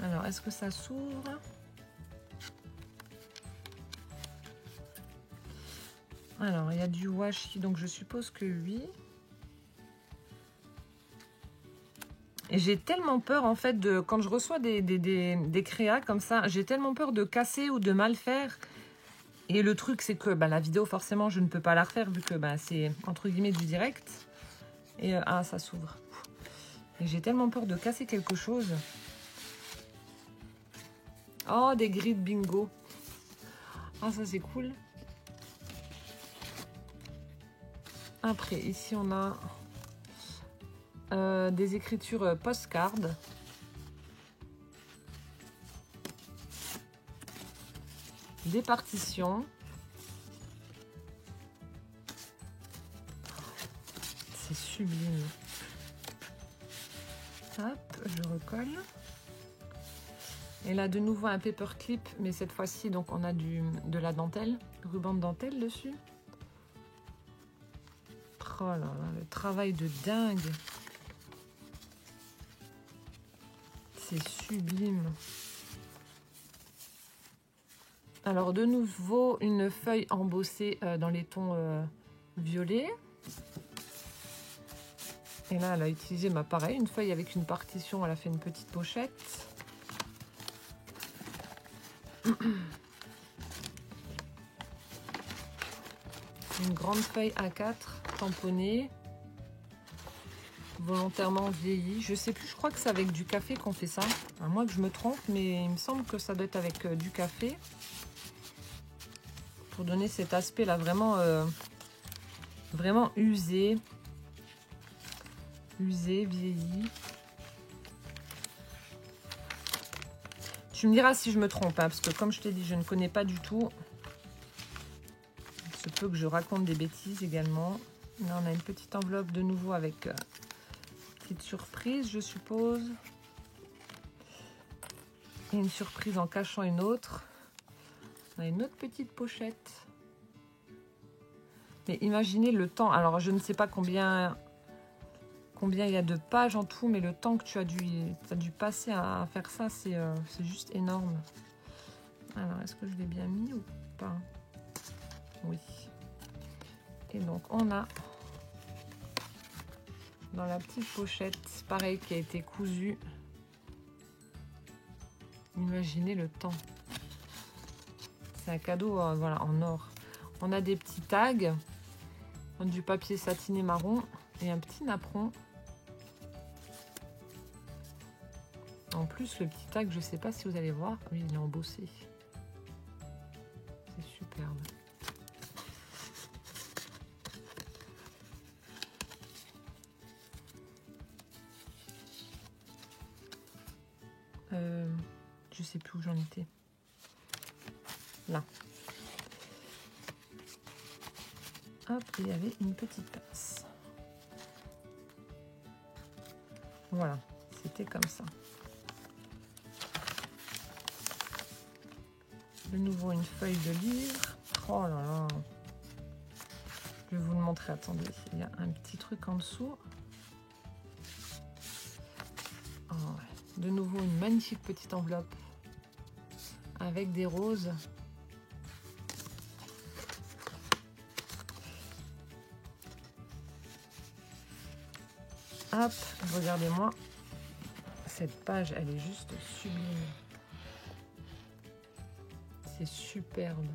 Alors, est-ce que ça s'ouvre? Alors, il y a du washi, donc je suppose que oui. Et j'ai tellement peur, en fait, quand je reçois des créas comme ça, j'ai tellement peur de casser ou de mal faire. Et le truc, c'est que la vidéo, forcément, je ne peux pas la refaire vu que c'est, entre guillemets, du direct. Et ah, ça s'ouvre. Et j'ai tellement peur de casser quelque chose. Oh, des grilles de bingo. Ah, ça, c'est cool. Après, ici, on a des écritures postcard. Des partitions. C'est sublime. Hop, je recolle. Et là, de nouveau, un paperclip, mais cette fois-ci, donc on a de la dentelle, ruban de dentelle dessus. Oh là là, le travail de dingue. C'est sublime. Alors, de nouveau, une feuille embossée dans les tons violets. Et là, elle a utilisé, pareil, une feuille avec une partition. Elle a fait une petite pochette. Une grande feuille A4 tamponnée. Volontairement vieillie. Je sais plus, je crois que c'est avec du café qu'on fait ça. À moins que je me trompe, mais il me semble que ça doit être avec du café. Pour donner cet aspect là vraiment, vraiment usé. Usé, vieilli. Tu me diras si je me trompe, hein, parce que comme je t'ai dit, je ne connais pas du tout. Il se peut que je raconte des bêtises également. Là, on a une petite enveloppe de nouveau avec petite surprise, je suppose. Et une surprise en cachant une autre. On a une autre petite pochette. Mais imaginez le temps. Alors, je ne sais pas combien il y a de pages en tout, mais le temps que tu as dû passer à faire ça, c'est juste énorme. Alors, est-ce que je l'ai bien mis ou pas? Oui. Et donc, on a dans la petite pochette, pareil, qui a été cousue. Imaginez le temps. C'est un cadeau voilà, en or. On a des petits tags, du papier satiné marron et un petit napperon. En plus, le petit tag, je ne sais pas si vous allez voir, oui, il est embossé. C'est superbe. Je sais plus où j'en étais. Là. Hop, il y avait une petite pince. Voilà, c'était comme ça. De nouveau une feuille de livre. Oh là là. Je vais vous le montrer. Attendez, il y a un petit truc en dessous. Oh, ouais. De nouveau une magnifique petite enveloppe avec des roses. Hop, regardez-moi. Cette page, elle est juste sublime. C'est superbe.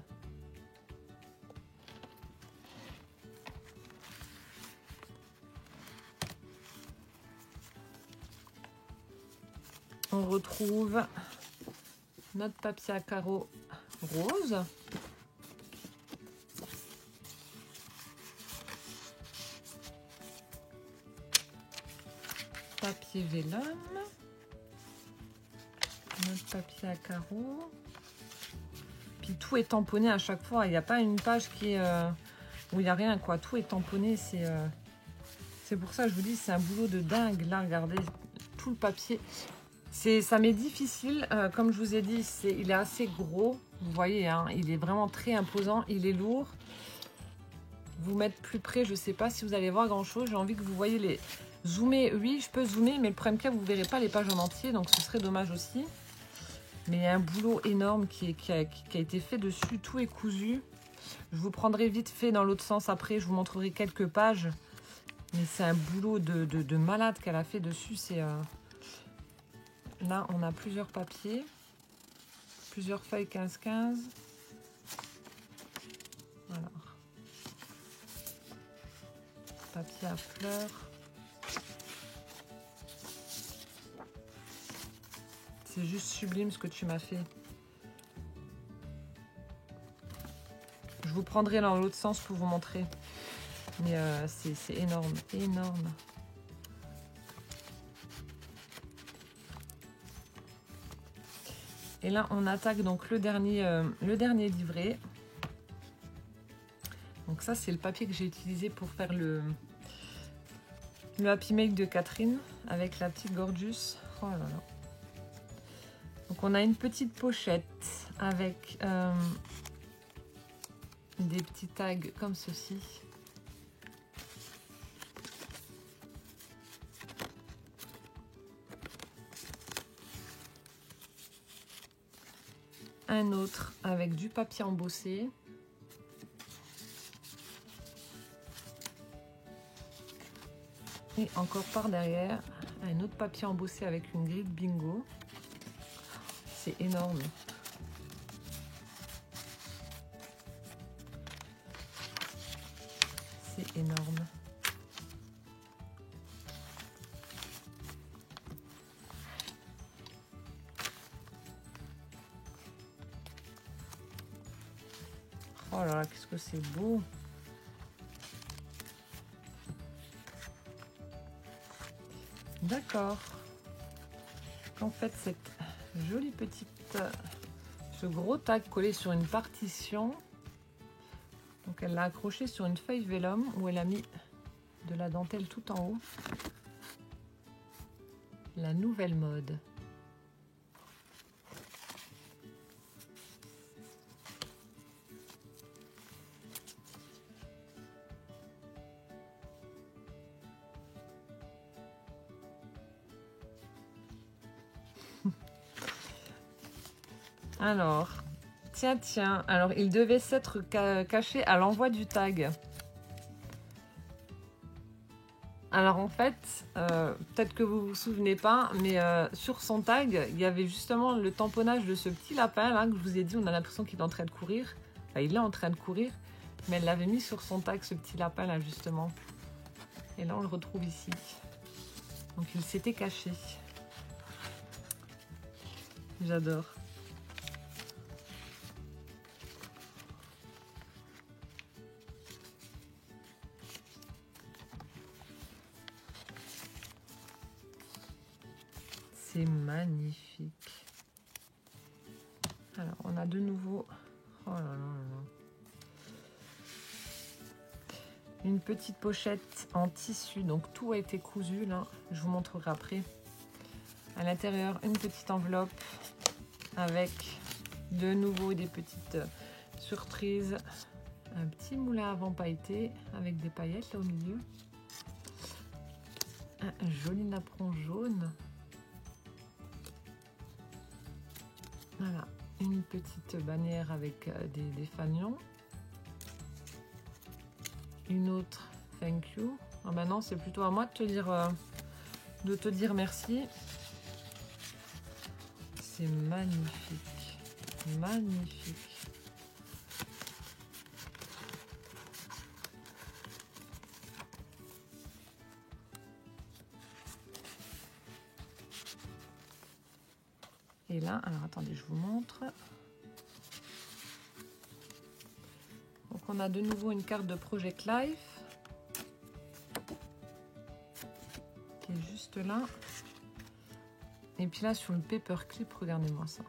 On retrouve notre papier à carreaux rose. Papier vélum. Notre papier à carreaux. Puis tout est tamponné à chaque fois. Il n'y a pas une page qui est où il n'y a rien, quoi. Tout est tamponné. C'est pour ça que je vous dis, c'est un boulot de dingue. Là, regardez, tout le papier. Ça m'est difficile. Comme je vous ai dit, il est assez gros. Vous voyez, hein, il est vraiment très imposant. Il est lourd. vous mettre plus près. Je sais pas si vous allez voir grand chose. J'ai envie que vous voyez les zoomer. Oui, je peux zoomer, mais le problème qu'il y a, vous verrez pas les pages en entier, donc ce serait dommage aussi. Mais il y a un boulot énorme qui a été fait dessus. Tout est cousu. Je vous prendrai vite fait dans l'autre sens après. Je vous montrerai quelques pages. Mais c'est un boulot de malade qu'elle a fait dessus. Là, on a plusieurs papiers. Plusieurs feuilles 15-15. Voilà. Papier à fleurs. C'est juste sublime ce que tu m'as fait. Je vous prendrai dans l'autre sens pour vous montrer. Mais c'est énorme, énorme. Et là, on attaque donc le dernier livret. Donc ça, c'est le papier que j'ai utilisé pour faire le Happy Make de Catherine avec la petite Gorgeous. Oh là là. Donc on a une petite pochette avec des petits tags comme ceci. Un autre avec du papier embossé. Et encore par derrière, un autre papier embossé avec une grille bingo. C'est énorme. C'est énorme. Oh là là, qu'est-ce que c'est beau! D'accord. En fait, cette jolie petite, ce gros tag collé sur une partition. Donc elle l'a accroché sur une feuille vélum où elle a mis de la dentelle tout en haut. La nouvelle mode. Alors, tiens, alors il devait s'être caché à l'envoi du tag. Alors en fait, peut-être que vous vous souvenez pas, mais sur son tag, il y avait justement le tamponnage de ce petit lapin là que je vous ai dit, on a l'impression qu'il est en train de courir. Enfin, il est en train de courir, mais elle l'avait mis sur son tag, ce petit lapin là justement. Et là on le retrouve ici. Donc il s'était caché. J'adore. C'est magnifique. Alors, on a de nouveau... Oh là là là là. Une petite pochette en tissu. Donc, tout a été cousu, là. Je vous montrerai après. À l'intérieur, une petite enveloppe avec de nouveau des petites surprises. Un petit moulin à vent pailleté avec des paillettes là au milieu. Un joli napperon jaune. Voilà, une petite bannière avec des fanions. Une autre thank you. Ah ben non, c'est plutôt à moi de te dire merci. C'est magnifique, magnifique. Et là, alors attendez, je vous montre. Donc on a de nouveau une carte de Project Life qui est juste là. Et puis là sur le paperclip, regardez-moi ça.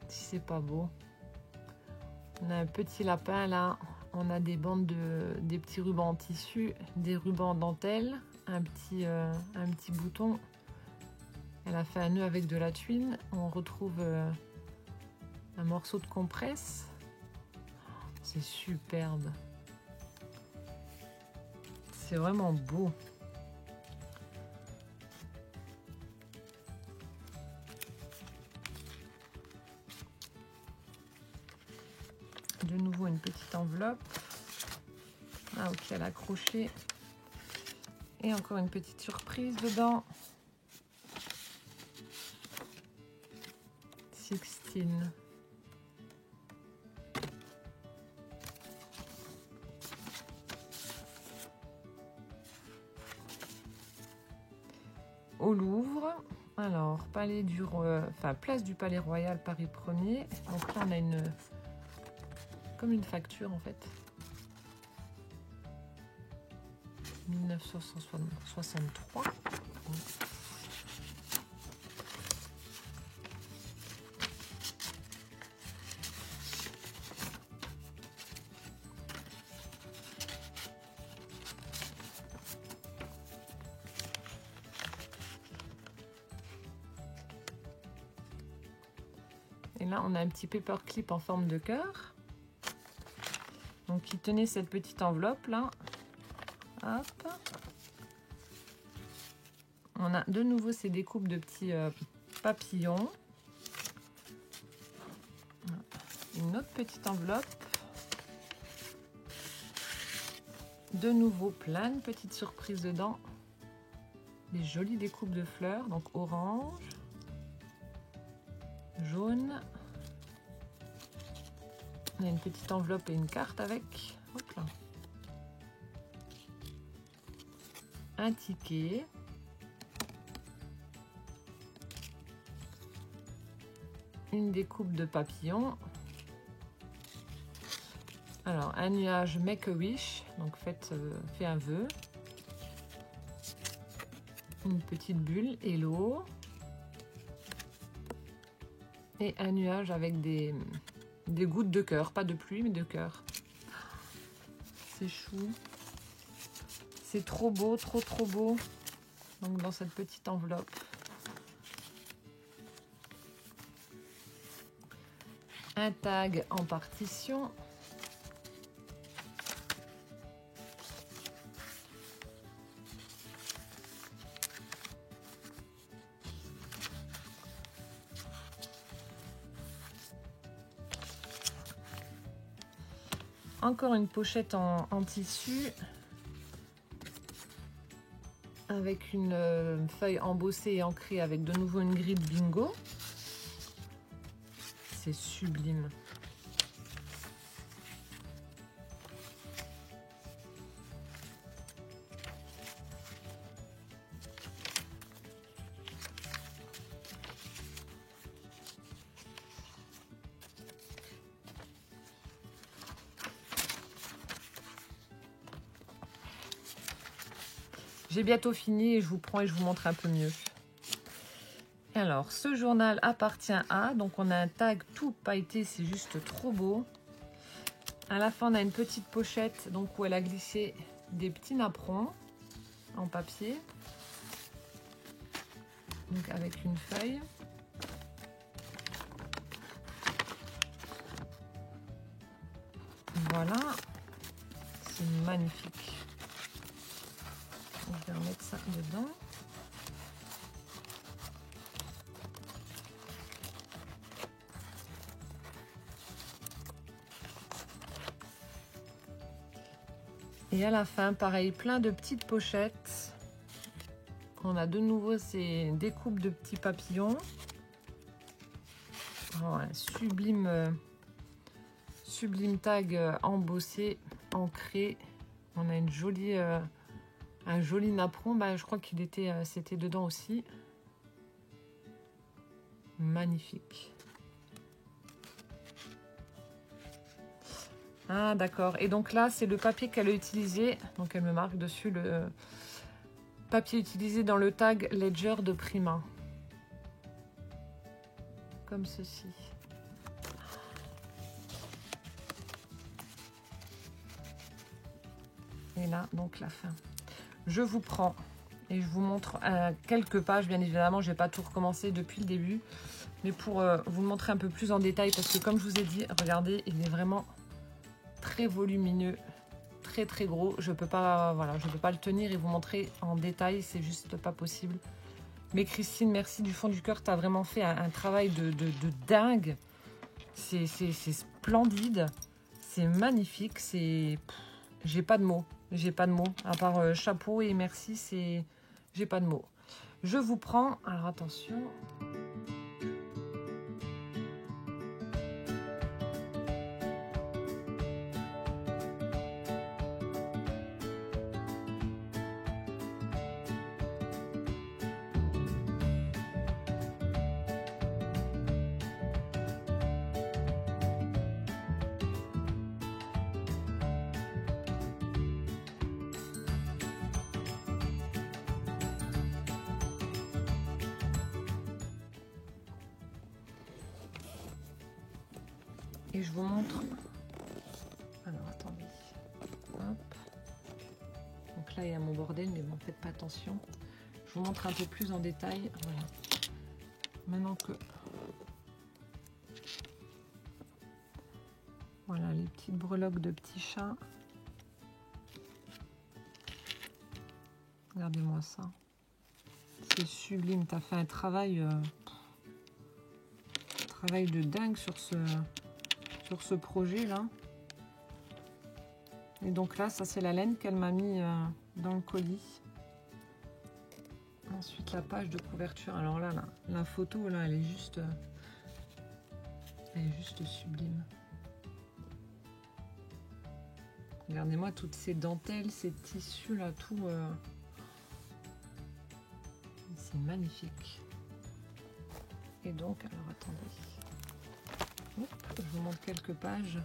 Si c'est pas beau. On a un petit lapin là. On a des bandes des petits rubans en tissu, des rubans en dentelle, un petit bouton. Elle a fait un nœud avec de la tuile. On retrouve un morceau de compresse. C'est superbe. C'est vraiment beau. De nouveau une petite enveloppe. Ah ok, elle a accroché. Et encore une petite surprise dedans. 16. Au Louvre. Alors, palais du place du Palais Royal, Paris 1er. Donc là, on a comme une facture en fait. 1963. Et là, on a un petit paperclip en forme de cœur. Donc, qui tenait cette petite enveloppe là. Hop. On a de nouveau ces découpes de petits papillons. Une autre petite enveloppe. De nouveau plein de petites surprises dedans. Des jolies découpes de fleurs, donc orange, jaune. On a une petite enveloppe et une carte avec. Hop là. Un ticket. Une découpe de papillons. Alors, un nuage Make a Wish, donc faites un vœu. Une petite bulle Hello. Et un nuage avec des gouttes de cœur, pas de pluie mais de cœur. C'est chou. C'est trop beau, trop beau. Donc dans cette petite enveloppe. Un tag en partition. Encore une pochette en tissu avec une feuille embossée et ancrée avec de nouveau une grille bingo. C'est sublime. J'ai bientôt fini et je vous prends et je vous montre un peu mieux. Alors, ce journal appartient à... Donc, on a un tag tout pailleté, c'est juste trop beau. À la fin, on a une petite pochette donc où elle a glissé des petits napperons en papier. Donc, avec une feuille. Voilà. C'est magnifique. Je vais remettre ça dedans. Et à la fin, pareil, plein de petites pochettes. On a de nouveau ces découpes de petits papillons. Oh, un sublime tag embossé, ancré. On a une jolie... un joli napperon, je crois qu'il était, c'était dedans aussi. Magnifique. Ah d'accord. Et donc là, c'est le papier qu'elle a utilisé. Donc elle me marque dessus le papier utilisé dans le tag Ledger de Prima. Comme ceci. Et là, donc la fin. Je vous prends et je vous montre quelques pages. Bien évidemment, je n'ai pas tout recommencé depuis le début. Mais pour vous montrer un peu plus en détail, parce que comme je vous ai dit, regardez, il est vraiment très volumineux, très gros. Je peux pas, voilà, je peux pas le tenir et vous montrer en détail, c'est juste pas possible. Mais Christine, merci du fond du cœur, tu as vraiment fait un travail de dingue. C'est splendide, c'est magnifique, c'est... J'ai pas de mots, à part chapeau et merci, j'ai pas de mots. Je vous prends, alors attention... Et je vous montre. Alors attendez. Hop. Donc là il y a mon bordel, mais bon, faites pas attention. Je vous montre un peu plus en détail. Voilà. Maintenant que. Voilà les petites breloques de petits chats. Regardez-moi ça. C'est sublime. Tu as fait un travail. Travail de dingue sur ce projet là. Et donc là ça c'est la laine qu'elle m'a mis dans le colis. Ensuite la page de couverture, alors là la photo là elle est juste sublime. Regardez-moi toutes ces dentelles, ces tissus là, tout c'est magnifique. Et donc alors attendez. Hop, je vous montre quelques pages.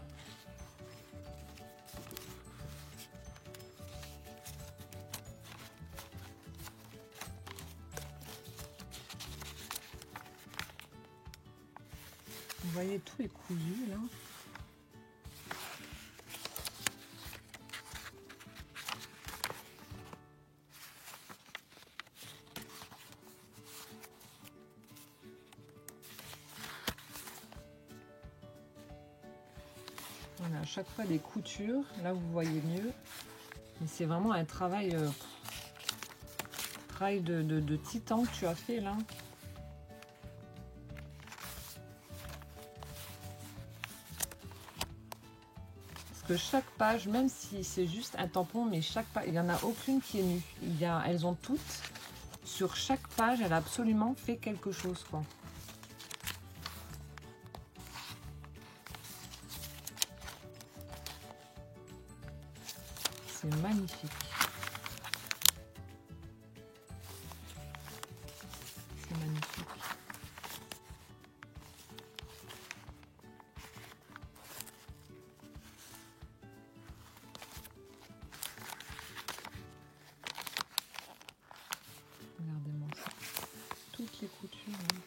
Vous voyez, tout est cousu là. Voilà, à chaque fois des coutures, là vous voyez mieux. Mais c'est vraiment un travail, de titan que tu as fait là. Parce que chaque page, même si c'est juste un tampon, mais chaque page, il n'y en a aucune qui est nue. Elles ont toutes, sur chaque page, elle a absolument fait quelque chose, quoi. C'est magnifique. C'est magnifique. Regardez-moi ça. Toutes les coutures. Hein.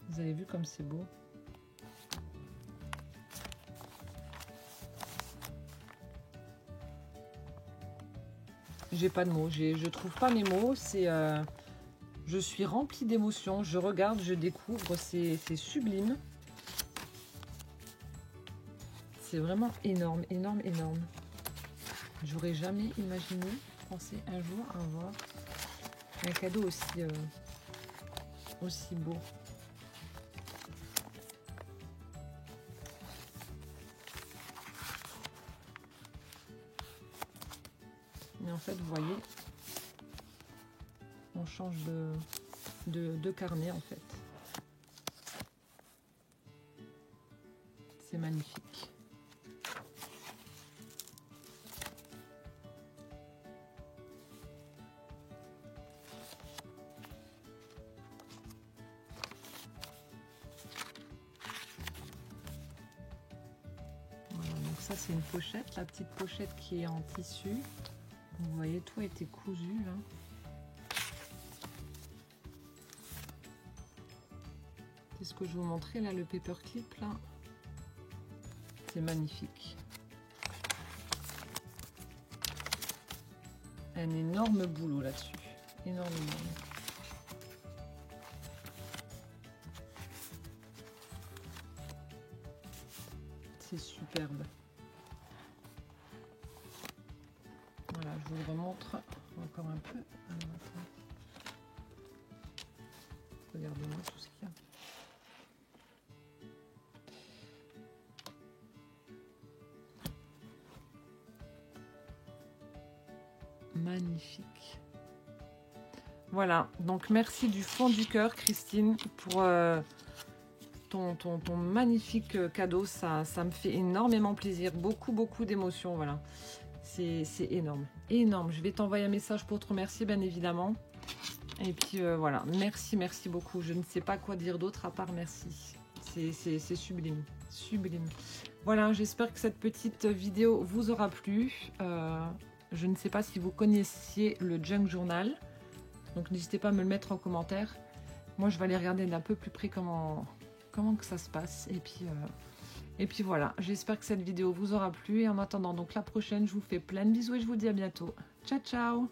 Vous avez vu comme c'est beau? J'ai pas de mots, je trouve pas mes mots, je suis remplie d'émotions, je regarde, je découvre, c'est sublime. C'est vraiment énorme, énorme, énorme. J'aurais jamais imaginé penser un jour à avoir un cadeau aussi beau. Mais en fait, vous voyez, on change de carnet en fait. C'est magnifique. Voilà, donc ça c'est une pochette, la petite pochette qui est en tissu. Vous voyez, tout a été cousu là. C'est ce que je vous montrais là, le paperclip là. C'est magnifique. Un énorme boulot là-dessus. énormément. C'est superbe. Voilà, je vous le remontre encore un peu. Regardez-moi tout ce qu'il y a. Magnifique. Voilà, donc merci du fond du cœur, Christine, pour ton magnifique cadeau. Ça me fait énormément plaisir, beaucoup d'émotions, voilà. C'est énorme, énorme. Je vais t'envoyer un message pour te remercier, bien évidemment. Et puis voilà, merci beaucoup. Je ne sais pas quoi dire d'autre à part merci. C'est sublime, sublime. Voilà, j'espère que cette petite vidéo vous aura plu. Je ne sais pas si vous connaissiez le Junk Journal. Donc n'hésitez pas à me le mettre en commentaire. Moi, je vais aller regarder d'un peu plus près comment que ça se passe. Et puis voilà, j'espère que cette vidéo vous aura plu. Et en attendant donc la prochaine, je vous fais plein de bisous et je vous dis à bientôt. Ciao, ciao!